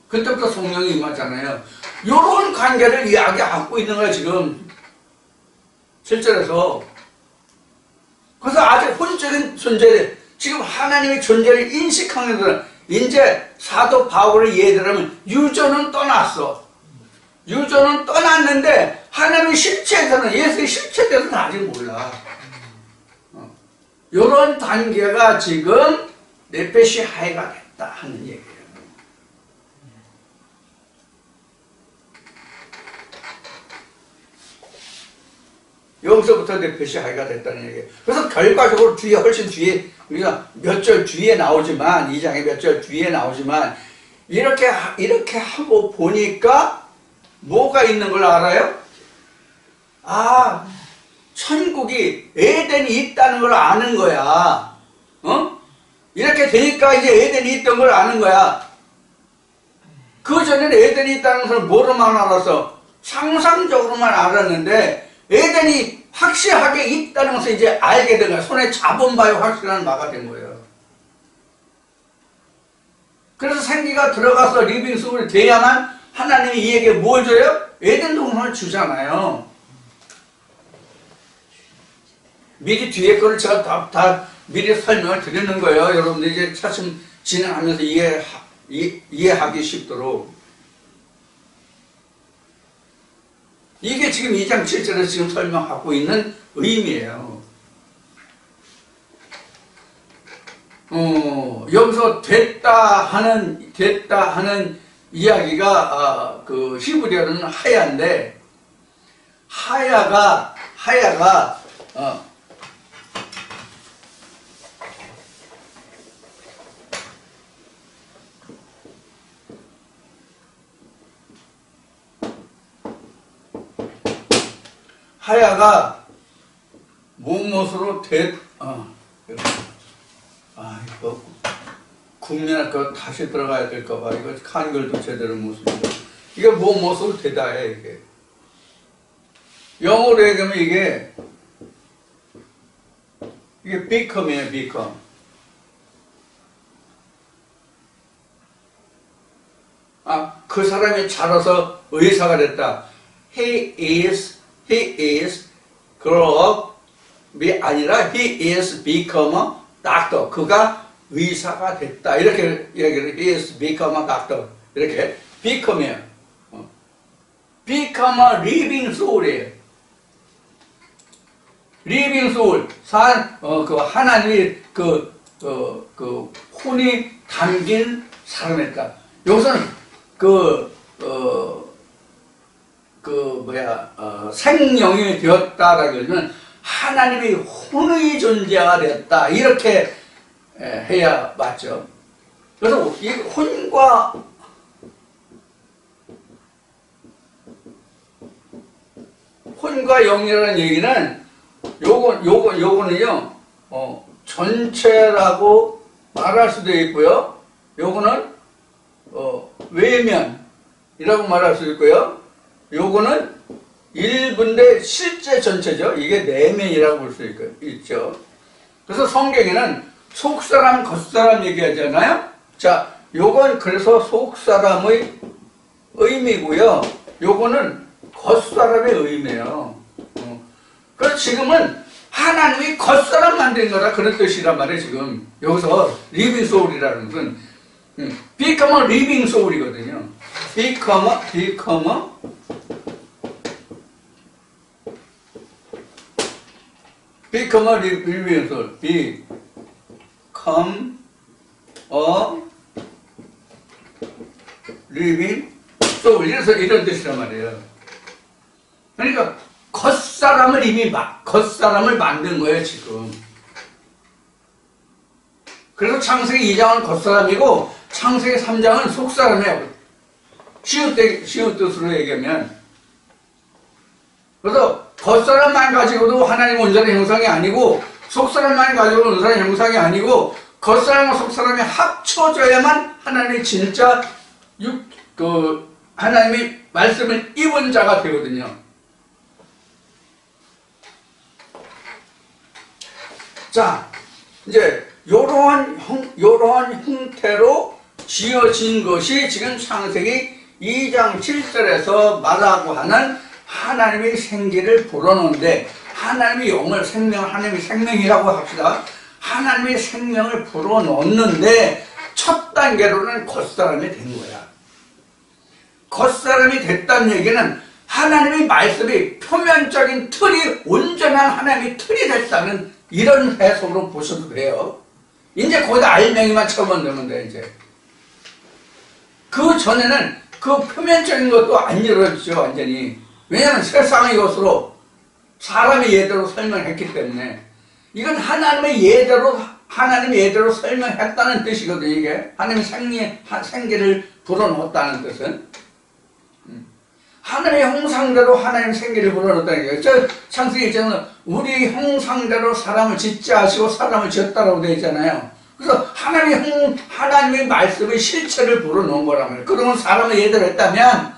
그때부터 성령이 임하잖아요. 이런 관계를 이야기하고 있는 거야 지금 실제로서. 그래서 아직 본적인 존재, 지금 하나님의 존재를 인식하는 것은 이제 사도 바울의 예들하면 유전은 떠났어. 유전은 떠났는데 하나님의 실체에서는, 예수의 실체에 대해서는 아직 몰라. 이런 단계가 지금 네페시 하이가 됐다 하는 얘기예요. 여기서부터 네페시 하이가 됐다는 얘기예요. 그래서 결과적으로 뒤에, 훨씬 뒤에, 우리가 몇 절 뒤에 나오지만, 2장에 몇 절 뒤에 나오지만, 이렇게 하고 보니까 뭐가 있는 걸 알아요? 천국이, 에덴이 있다는 걸 아는 거야. 이렇게 되니까 이제 에덴이 있던 걸 아는 거야. 그 전에는 에덴이 있다는 것을 뭐로만 알았어? 상상적으로만 알았는데, 에덴이 확실하게 있다는 것을 이제 알게 된 거야. 손에 잡은 바에 확실한 바가 된 거예요. 그래서 생기가 들어가서 리빙 소울이 돼야만 하나님이 이에게 뭘 줘요? 에덴 동산을 주잖아요. 미리 뒤에 거를 제가 다 미리 설명을 드리는 거예요. 여러분들 이제 차츰 진행하면서 이해하기 쉽도록. 이게 지금 2장 7절에서 지금 설명하고 있는 의미예요. 여기서 됐다 하는 이야기가 그 히브리어는 하야인데, 하야가 무엇으로 이거 국민학 거 다시 들어가야 될까봐 이거 한글도 제대로 못 씁니다. 이게 무엇으로 되다해 이게. 영어로 얘기하면 이게 become이에요, become. 그 사람이 자라서 의사가 됐다. He is grow up이 아니라 he is become a doctor. 그가 의사가 됐다. 이렇게 얘기를 he is become a doctor. 이렇게 become이에요. become a living soul이에요. living soul. 그 하나님이 혼이 담긴 사람이었다. 여기서는 생명이 되었다라고 하면 하나님의 혼의 존재가 되었다. 이렇게 해야 맞죠. 그래서 이 혼과 영이라는 얘기는 요거는요, 전체라고 말할 수도 있고요. 요거는 외면이라고 말할 수 있고요. 요거는 일부인데 실제 전체죠. 이게 내면이라고 볼 수 있죠. 그래서 성경에는 속사람, 겉사람 얘기하잖아요. 자, 요건 그래서 속사람의 의미고요. 요거는 겉사람의 의미예요. 그래서 지금은 하나님이 겉사람 만든 거다 그런 뜻이란 말이에요. 지금 여기서 리빙 소울이라는 것은 become a living soul이거든요. become a living soul. become a living soul. 이런 뜻이란 말이에요. 그러니까 겉사람을 만든 거예요, 지금. 그래서 창세기 2장은 겉사람이고 창세기 3장은 속사람이에요. 쉬운 뜻으로 얘기하면. 그래서 겉사람만 가지고도 하나님 온전한 형상이 아니고 속사람만 가지고도 온전한 형상이 아니고 겉사람과 속사람이 합쳐져야만 하나님이 진짜 하나님의 말씀을 입은 자가 되거든요. 자, 이제 요러한 형태로 지어진 것이 지금 창세기 2장 7절에서 말하고 하는 하나님의 생기를 불어넣는데, 하나님의 영을 하나님의 생명이라고 합시다. 하나님의 생명을 불어넣는데 첫 단계로는 겉사람이 된 거야. 겉사람이 됐다는 얘기는 하나님의 말씀이 표면적인 틀이 온전한 하나님의 틀이 됐다는 이런 해석으로 보셔도 돼요. 이제 거기다 알맹이만 쳐만들면 돼, 이제. 그 전에는 그 표면적인 것도 안 이루어지죠, 완전히. 왜냐하면 세상의 것으로 사람의 예대로 설명했기 때문에. 이건 하나님의 예대로 설명했다는 뜻이거든요, 이게. 하나님의 생기를 불어넣었다는 뜻은. 하나님의 형상대로 하나님 생기를 불어넣었다는 거예요. 저 창세기 1장은 우리 형상대로 사람을 짓자 하시고 사람을 지었다라고 되어 있잖아요. 그래서 하나님의 말씀의 실체를 불어넣은 거란 말이에요. 그러면 사람을 예대로 했다면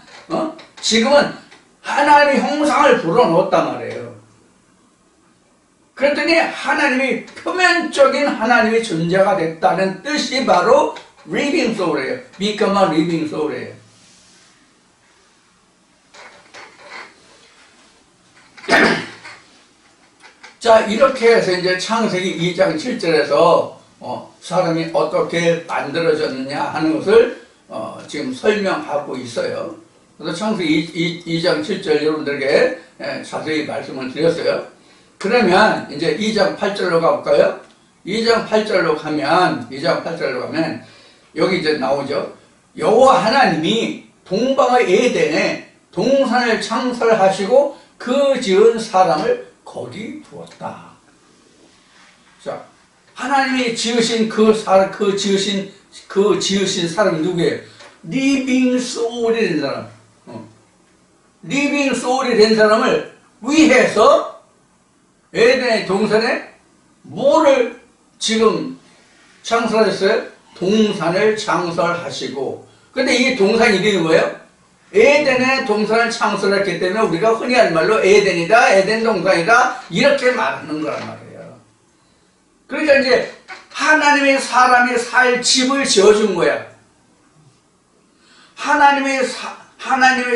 지금은 하나님의 형상을 불어넣었단 말이에요. 그랬더니 하나님이 표면적인 하나님의 존재가 됐다는 뜻이 바로 living soul이에요. become a living soul이에요. 자, 이렇게 해서 이제 창세기 2장 7절에서 사람이 어떻게 만들어졌느냐 하는 것을 지금 설명하고 있어요. 그래서 창세기 2장 7절 여러분들에게 자세히 말씀을 드렸어요. 그러면 이제 2장 8절로 가볼까요? 2장 8절로 가면 여기 이제 나오죠. 여호와 하나님이 동방의 에덴에 동산을 창설하시고 그 지은 사람을 거기 두었다. 자, 하나님이 지으신 지으신 사람이 누구예요? 리빙 소울이 된 사람. 리빙 소울이 된 사람을 위해서 에덴의 동산에 뭐를 지금 창설하셨어요? 동산을 창설하시고. 근데 이 동산 이름이 뭐예요? 에덴의 동산을 창설했기 때문에 우리가 흔히 하는 말로 에덴이다, 에덴 동산이다 이렇게 말하는 거란 말이에요. 그러니까 이제 하나님의 사람이 살 집을 지어준 거야. 하나님의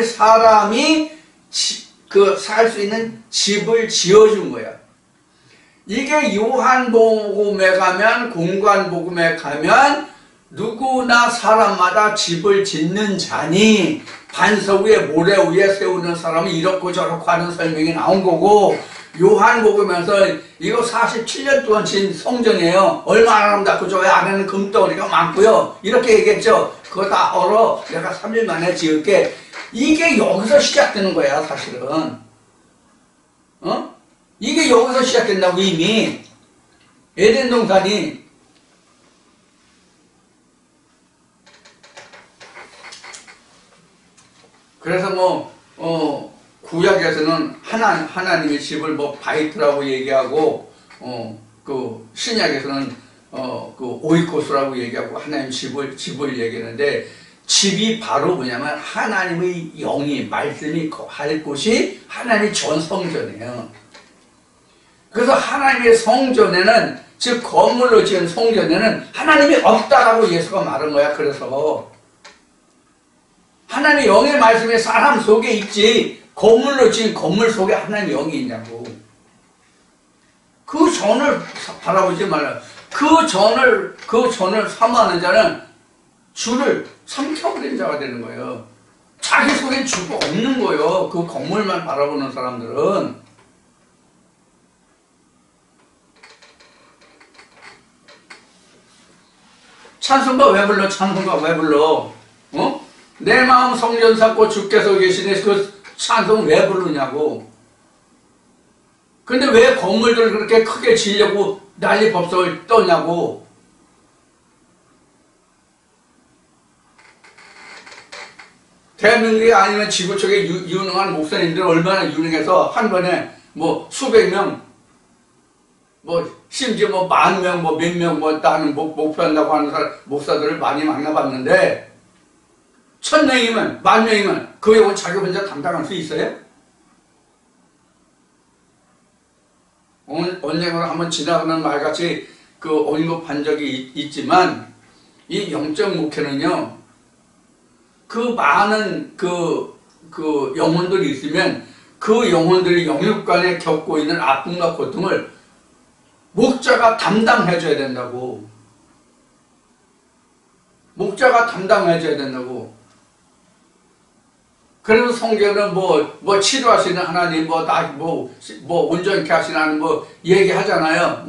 사람이 살 수 있는 집을 지어준 거야. 이게 요한복음에 가면, 공관복음에 가면 누구나 사람마다 집을 짓는 자니 반석 위에 모래 위에 세우는 사람이 이렇고 저렇고 하는 설명이 나온 거고, 요한복음에서 이거 47년 동안 진 성전이에요. 얼마나 아름답고 저 안에는 금덩어리가 많고요. 이렇게 얘기했죠. 그거 다 얼어 내가 3일 만에 지을게. 이게 여기서 시작되는 거야 사실은. 이게 여기서 시작된다고 이미. 에덴 동산이. 그래서 구약에서는 하나님의 집을 바이트라고 얘기하고, 그 신약에서는 오이코스라고 얘기하고 하나님 집을 얘기하는데, 집이 바로 뭐냐면 하나님의 영이, 말씀이 할 곳이 하나님의 전 성전이에요. 그래서 하나님의 성전에는, 즉 건물로 지은 성전에는 하나님이 없다라고 예수가 말한 거야. 그래서 하나님의 영의 말씀이 사람 속에 있지, 건물로 지은 건물 속에 하나님의 영이 있냐고. 그 전을 바라보지 말라. 그 전을 사모하는 자는 주를 삼켜버린 자가 되는 거예요. 자기 속에 주가 없는 거예요. 그 건물만 바라보는 사람들은. 찬송가 왜 불러? 찬송가 왜 불러? 내 마음 성전 삼고 주께서 계시네. 그 찬송 왜 부르냐고. 근데 왜 건물들을 그렇게 크게 지으려고 난리 법석을 떠냐고. 대한민국이 아니면 지구촌에 유능한 목사님들 얼마나 유능해서 한 번에 수백 명, 심지어 10,000명, 몇 명, 따는 목표한다고 하는 목사들을 많이 만나봤는데, 1,000명이면, 10,000명이면, 그 영혼 자기 혼자 담당할 수 있어요? 언젠가 한번 지나가는 말같이 언급한 적이 있지만, 이 영적 목회는요, 그 많은 영혼들이 있으면, 그 영혼들이 영육간에 겪고 있는 아픔과 고통을 목자가 담당해줘야 된다고. 목자가 담당해줘야 된다고. 그래서 성경은 치료하시는 하나님, 온전케 하시는 하나님, 얘기하잖아요.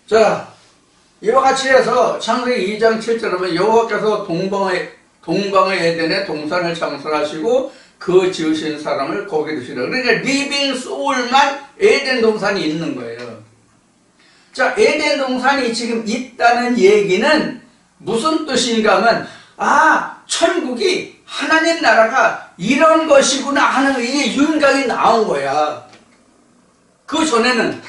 자, 이와 같이 해서 창세기 2장 7절에 보면 여호와께서 동방의 에덴에 동산을 창설하시고 그 지으신 사람을 거기 두시라. 그러니까 리빙 소울만 에덴 동산이 있는 거예요. 자, 에덴 동산이 지금 있다는 얘기는 무슨 뜻인가 하면, 천국이, 하나님 나라가 이런 것이구나 하는 이게 윤곽이 나온 거야. 그 전에는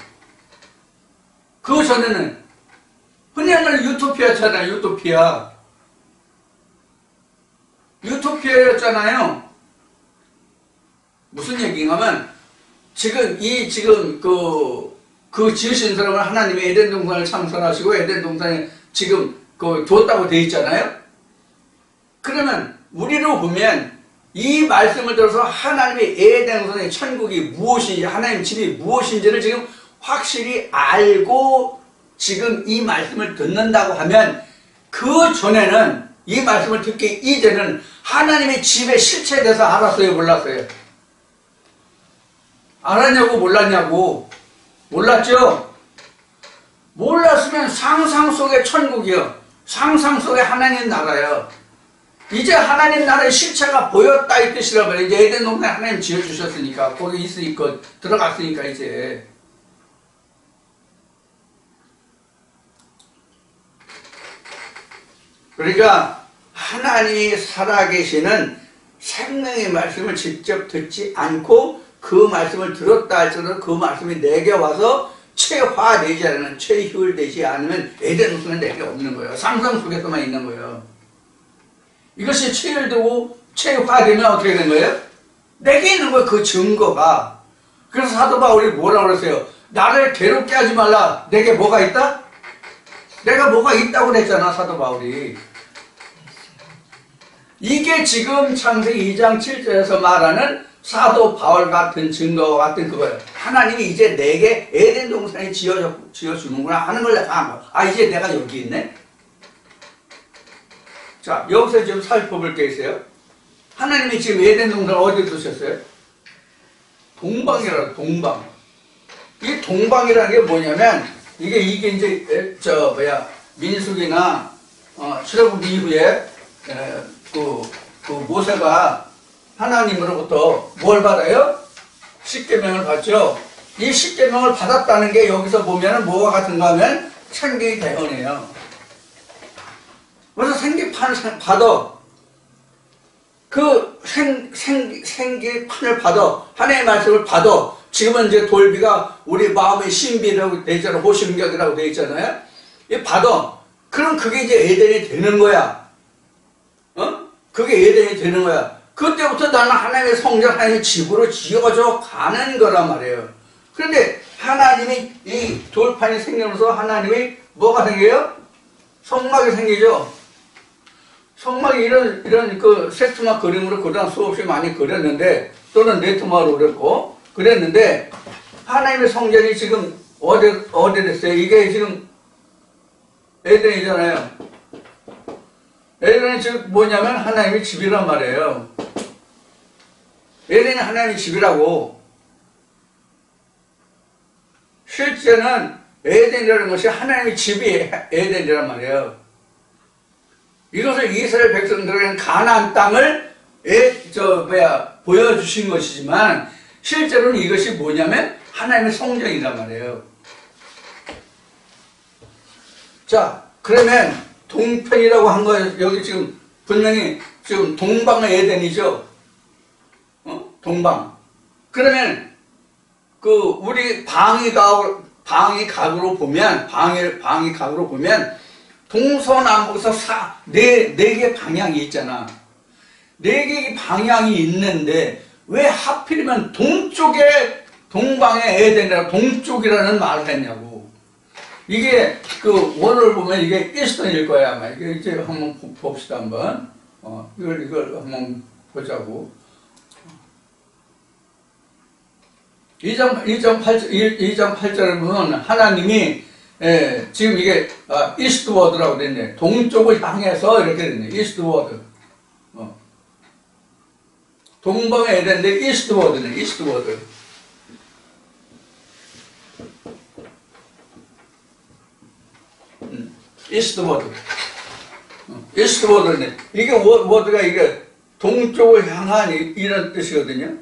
흔히 하는 유토피아잖아요. 유토피아였잖아요. 무슨 얘기냐면, 지금 지으신 사람은 하나님이 에덴 동산을 창설하시고 에덴 동산에 지금 뒀다고 돼 있잖아요. 그러면 우리로 보면 이 말씀을 들어서 하나님의 에덴 동산의 천국이 무엇인지, 하나님 집이 무엇인지를 지금 확실히 알고 지금 이 말씀을 듣는다고 하면, 그 전에는 이 말씀을 듣기 이전에는 하나님의 집의 실체에 대해서 알았어요, 몰랐어요? 알았냐고 몰랐냐고? 몰랐죠? 몰랐으면 상상 속의 천국이요, 상상 속의 하나님 나라요. 이제 하나님 나라의 실체가 보였다 이 뜻이라 말이에요. 이제 에덴 동산에 하나님 지어주셨으니까, 거기 있으니까, 들어갔으니까 이제. 그러니까 하나님이 살아계시는 생명의 말씀을 직접 듣지 않고 그 말씀을 들었다 할지라도 그 말씀이 내게 와서 체화되지 않으면, 체휴되지 않으면 에덴 동산은 내게 없는 거예요. 상상 속에서만 있는 거예요. 이것이 체열되고 체화되면 어떻게 되는 거예요? 내게 있는 거예요, 그 증거가. 그래서 사도 바울이 뭐라고 그랬어요? 나를 괴롭게 하지 말라. 내게 뭐가 있다? 내가 뭐가 있다고 그랬잖아, 사도 바울이. 이게 지금 창세기 2장 7절에서 말하는 사도 바울 같은 증거와 같은 그거예요. 하나님이 이제 내게 에덴 동산에 지어주는구나 하는 걸 내가, 이제 내가 여기 있네? 자, 여기서 좀 살펴볼 게 있어요. 하나님이 지금 에덴 동산을 어디에 두셨어요? 동방이라고, 동방. 이 동방이라는 게 뭐냐면, 이게 이제, 민수기나, 출애굽 이후에, 그 모세가 하나님으로부터 뭘 받아요? 십계명을 받죠. 이 십계명을 받았다는 게 여기서 보면은 뭐가 같은가 하면 생기 대언이에요. 그래서 생기판을 받아. 그 생기판을 받아. 하나님의 말씀을 받아. 지금은 이제 돌비가 우리 마음의 신비라고 되어 있잖아요. 호심격이라고 되어 있잖아요. 이 받아. 그럼 그게 이제 에덴이 되는 거야. 그게 에덴이 되는 거야. 그때부터 나는 하나님의 성전, 하나님의 집으로 지어져 가는 거란 말이에요. 그런데 하나님이 이 돌판이 생기면서 하나님이 뭐가 생겨요? 성막이 생기죠. 성막이 이런 그 세트막 그림으로 그동안 수없이 많이 그렸는데, 또는 네트막으로 그랬는데, 하나님의 성전이 지금 어디 됐어요? 이게 지금 에덴이잖아요. 에덴은 지금 뭐냐면 하나님의 집이란 말이에요. 에덴이 하나님의 집이라고. 실제는 에덴이라는 것이 하나님의 집이 에덴이란 말이에요. 이것을 이스라엘 백성들에게 가나안 땅을 보여주신 것이지만, 실제로는 이것이 뭐냐면 하나님의 성전이란 말이에요. 자, 그러면 동편이라고 한 거예요. 여기 지금 분명히 지금 동방의 에덴이죠. 동방. 그러면 그 우리 방위 각으로 보면 동서남북에서 네 개의 방향이 있잖아. 네 개의 방향이 있는데 왜 하필이면 동쪽에 동방의 에덴이라고 동쪽이라는 말을 했냐고. 이게 그 원어를 보면 이게 이스턴일 거야 아마. 이게 이제 한번 봅시다 한번. 이걸 한번 보자고. 2장 8절에 보면 하나님이 지금 이게 이스트워드라고 됐네. 동쪽을 향해서 이렇게 됐네. 이스트워드. 동방의 에덴인데 이스트워드네. 이스트워드. 이스트워드. 이스트워드네. 이게 워드가 이게 동쪽을 향한 이런 뜻이거든요.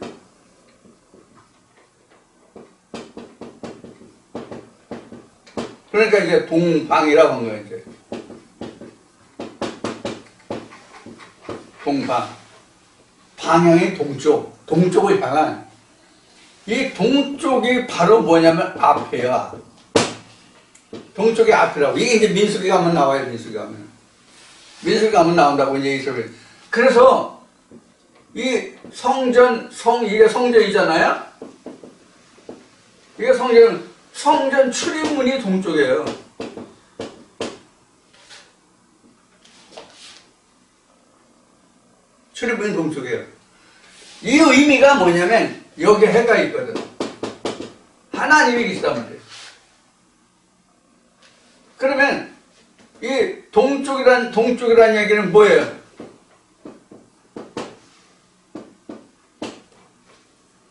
그러니까 이제 동방이라고 한 거예요, 이제. 동방. 방향이 동쪽을 향한. 이 동쪽이 바로 뭐냐면 앞에야. 동쪽이 앞이라고. 이게 이제 민수기 가면 나와요, 민수기 가면. 민수기 가면 나온다고, 이제 이스라엘. 그래서, 이 이게 성전이잖아요? 이게 성전 출입문이 동쪽이에요. 출입문이 동쪽이에요. 이 의미가 뭐냐면 여기 해가 있거든. 하나님이 계시단 말이에요. 그러면 이 동쪽이란 얘기는 뭐예요?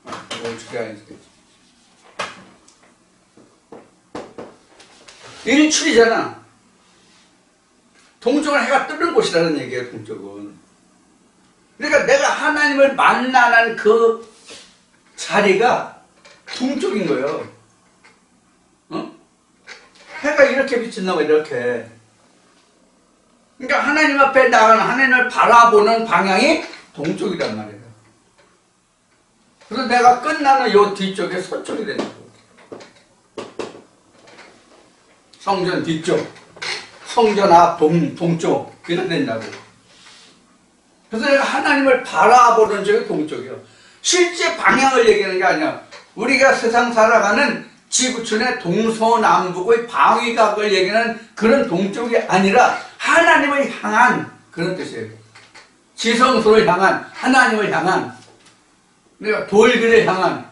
어떻게 알겠지? 일출이잖아. 동쪽은 해가 뜨는 곳이라는 얘기예요, 동쪽은. 그러니까 내가 하나님을 만나는 그 자리가 동쪽인 거예요. 어? 해가 이렇게 비친다고, 이렇게. 그러니까 하나님 앞에 나가는, 하나님을 바라보는 방향이 동쪽이란 말이에요. 그래서 내가 끝나는 요 뒤쪽에 서쪽이 된다고. 성전 뒤쪽, 성전 앞 동쪽, 이렇게 된다고. 그래서 내가 하나님을 바라보는 쪽이 동쪽이요. 실제 방향을 얘기하는 게 아니야. 우리가 세상 살아가는 지구촌의 동서남북의 방위각을 얘기하는 그런 동쪽이 아니라 하나님을 향한 그런 뜻이에요. 지성소를 향한, 하나님을 향한, 그러니까 돌기를 향한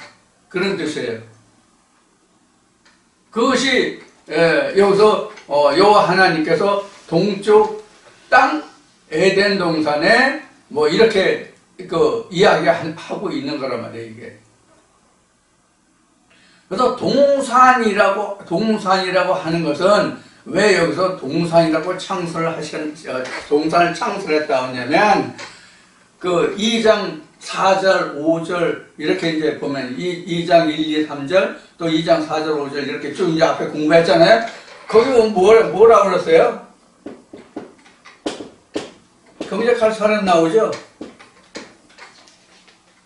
그런 뜻이에요. 그것이 여기서 여호와 하나님께서 동쪽 땅 에덴 동산에 뭐 이렇게 그 이야기하고 있는 거란 말이에요, 이게. 그래서 동산이라고 하는 것은 왜 여기서 동산이라고 동산을 창설했다 하냐면 그 2장 4절, 5절 이렇게 이제 보면 2장 1, 2, 3절 또 2장 4절, 5절 이렇게 쭉 이제 앞에 공부했잖아요. 거기 보면 뭐라고 그랬어요? 경작할 사례는 나오죠?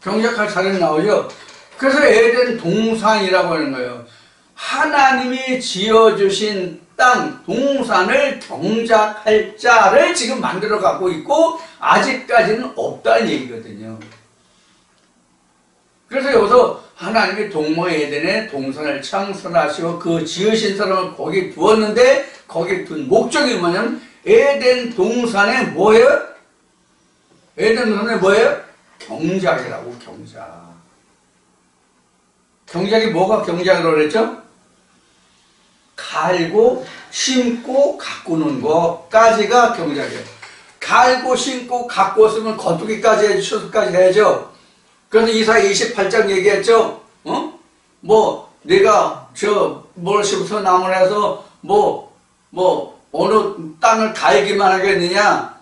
경작할 사례는 나오죠? 그래서 에덴 동산이라고 하는 거예요. 하나님이 지어주신 땅, 동산을 경작할 자를 지금 만들어 갖고 있고 아직까지는 없다는 얘기거든요. 그래서 여기서 하나님이 동모 에덴에 동산을 창설하시고 그 지으신 사람을 거기 두었는데 거기 둔 목적이 뭐냐면 에덴 동산에 뭐예요? 에덴 동산에 뭐예요? 경작이라고, 경작. 경작이 뭐가 경작이라고 그랬죠? 갈고 심고 가꾸는 거까지가 경작이에요. 갈고 심고 가꾸었으면 거두기까지 해야지, 추수까지 해야죠. 그래서 이사야 28장 얘기했죠. 내가 뭘 심어서 나무를 해서 어느 땅을 갈기만 하겠느냐,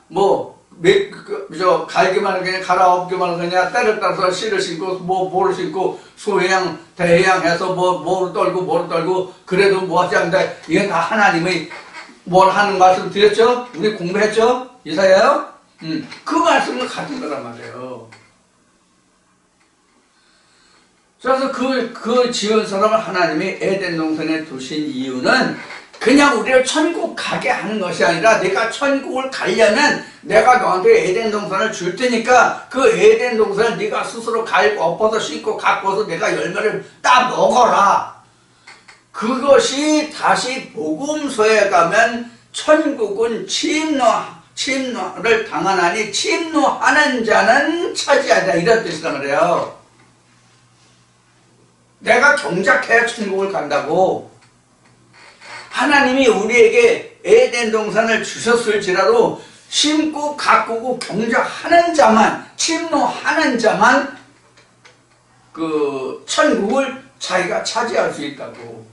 갈기만 하겠냐, 갈아엎기만 하겠냐, 때를 따라서 씨를 심고, 뭐를 심고, 소해양, 대해양 해서 뭐를 떨고, 그래도 뭐 하지 않는다. 이게 다 하나님의 뭘 하는 말씀 드렸죠? 우리 공부했죠? 이사야요? 그 말씀은 같은 거란 말이에요. 그래서 그 지은 사람을 하나님이 에덴 동산에 두신 이유는 그냥 우리를 천국 가게 하는 것이 아니라 내가 천국을 가려면 내가 너한테 에덴 동산을 줄 테니까 그 에덴 동산을 네가 스스로 갈고 엎어서 심고 가꾸어서 내가 열매를 따 먹어라. 그것이 다시 복음서에 가면 천국은 침노를 당하나니 침노하는 자는 차지하자, 이런 뜻이란 말이에요. 내가 경작해야 천국을 간다고. 하나님이 우리에게 에덴 동산을 주셨을지라도 심고 가꾸고 경작하는 자만, 침노하는 자만 그 천국을 자기가 차지할 수 있다고.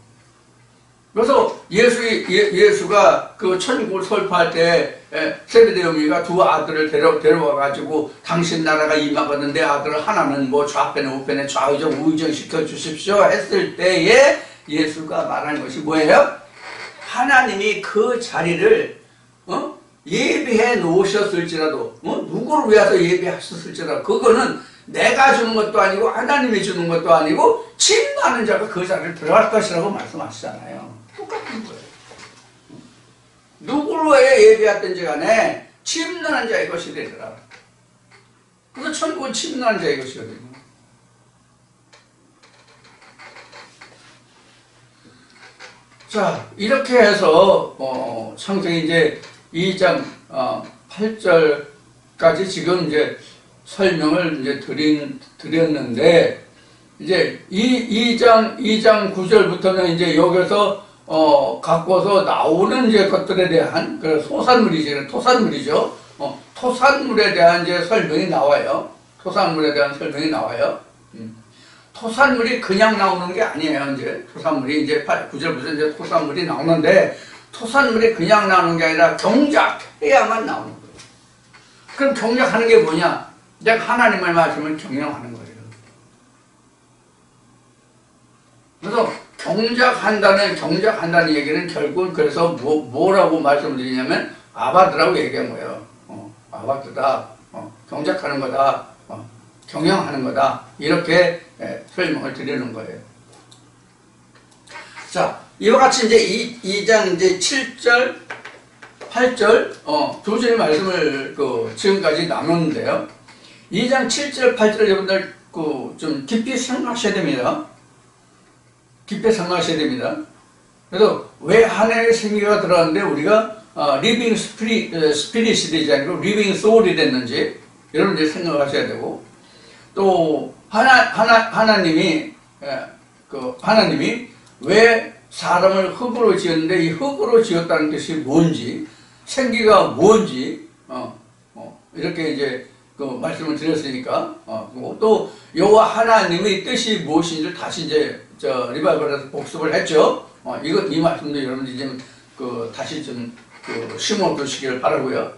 그래서 예수가 그 천국을 설파할 때 세베대오미가 두 아들을 데려와 가지고 당신 나라가 임하거든 내 아들을 하나는 뭐 좌편에 우편에 좌의정 우의정 시켜 주십시오 했을 때에 예수가 말한 것이 뭐예요? 하나님이 그 자리를 예비해 놓으셨을지라도 누구를 위해서 예비하셨을지라도 그거는 내가 주는 것도 아니고 하나님이 주는 것도 아니고 침노하는 자가 그 자리를 들어갈 것이라고 말씀하시잖아요. 똑같은 거예요. 누구를 위해 예비했든지 간에 침노하는 자의 것이 되더라. 그래서 천국은 침노하는 자의 것이거든요. 자, 이렇게 해서 창세기 이제 2장 8절까지 지금 이제 설명을 이제 드렸는데, 이제 2장 9절부터는 이제 여기서 갖고서 나오는 이제 것들에 대한 그 토산물이죠. 토산물에 대한 이제 설명이 나와요. 토산물에 대한 설명이 나와요. 토산물이 그냥 나오는 게 아니에요. 이제 토산물이 이제 9절부터 이제 토산물이 나오는데, 토산물이 그냥 나오는 게 아니라 경작해야만 나오는 거예요. 그럼 경작하는 게 뭐냐? 내가 하나님의 말씀을 경영하는 거예요. 그래서 경작한다는 얘기는 결국 그래서 뭐라고 말씀을 드리냐면 아바드라고 얘기한 거예요. 아바드다. 경작하는 거다. 경영하는 거다. 이렇게 설명을 드리는 거예요. 자, 이와 같이 이제 2장 이제 7절, 8절, 두 줄의 말씀을 지금까지 나눴는데요. 2장 7절, 8절을 여러분들 좀 깊이 생각하셔야 됩니다. 깊이 생각하셔야 됩니다. 그래서 왜 하나의 생기가 들어갔는데 우리가 리빙 스피릿이 되지 않고 리빙 소울이 됐는지 여러분 이제 생각하셔야 되고, 또 하나님이 왜 사람을 흙으로 지었는데 이 흙으로 지었다는 뜻이 뭔지, 생기가 뭔지 이렇게 이제 말씀을 드렸으니까, 또 여호와 하나님의 뜻이 무엇인지 다시 이제 리바이벌에서 복습을 했죠. 이 말씀도 여러분들이 좀 다시 좀 심어 두시기를 바라고요.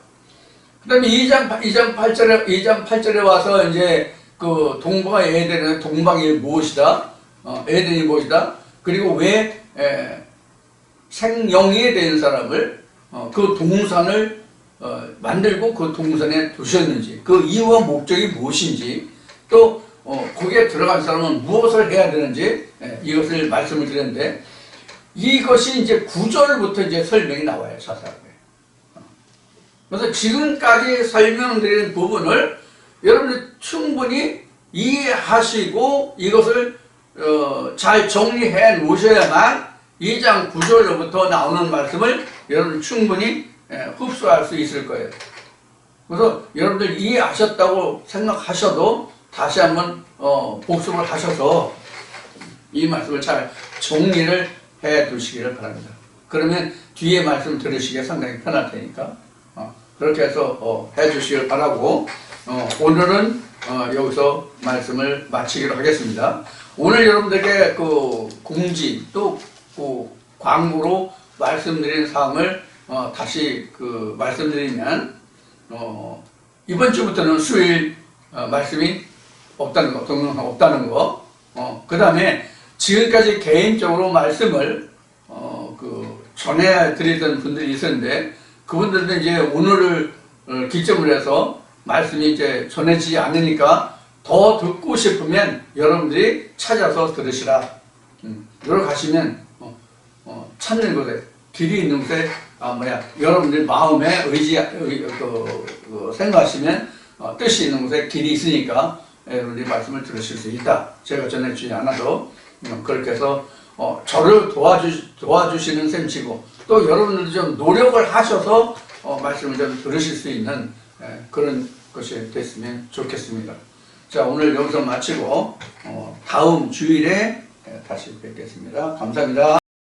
그다음에 2장 8절에 와서 이제 동방의 에덴은 동방이 무엇이다? 에덴이 무엇이다? 그리고 왜 생영이 된 사람을 그 동산을 만들고 그 동산에 두셨는지, 그 이유와 목적이 무엇인지, 또 거기에 들어간 사람은 무엇을 해야 되는지, 이것을 말씀을 드렸는데, 이것이 이제 9절부터 이제 설명이 나와요, 자세하게. 그래서 지금까지 설명드린 부분을 여러분이 충분히 이해하시고 이것을 잘 정리해 놓으셔야만 2장 9절로부터 나오는 말씀을 여러분 충분히 흡수할 수 있을 거예요. 그래서 여러분들 이해하셨다고 생각하셔도 다시 한번 복습을 하셔서 이 말씀을 잘 정리를 해 두시기를 바랍니다. 그러면 뒤에 말씀 들으시기에 상당히 편할 테니까 그렇게 해서 해 주시길 바라고, 오늘은 여기서 말씀을 마치기로 하겠습니다. 오늘 여러분들에게 공지 또 광고로 말씀드린 사항을 다시 말씀드리면, 이번 주부터는 수요일 말씀이 없다는 거, 동영상 없다는 거, 그 다음에 지금까지 개인적으로 말씀을 전해드리던 분들이 있었는데, 그분들도 이제 오늘을 기점으로 해서 말씀이 이제 전해지지 않으니까 더 듣고 싶으면 여러분들이 찾아서 들으시라. 여기 가시면 찾는 곳에, 길이 있는 곳에 여러분들 마음에 생각하시면 뜻이 있는 곳에 길이 있으니까 여러분들이 말씀을 들으실 수 있다. 제가 전해주지 않아도 그렇게 해서 저를 도와주시는 셈치고, 또 여러분들도 좀 노력을 하셔서 말씀을 좀 들으실 수 있는 그런 것이 됐으면 좋겠습니다. 자, 오늘 여기서 마치고 다음 주일에 다시 뵙겠습니다. 감사합니다.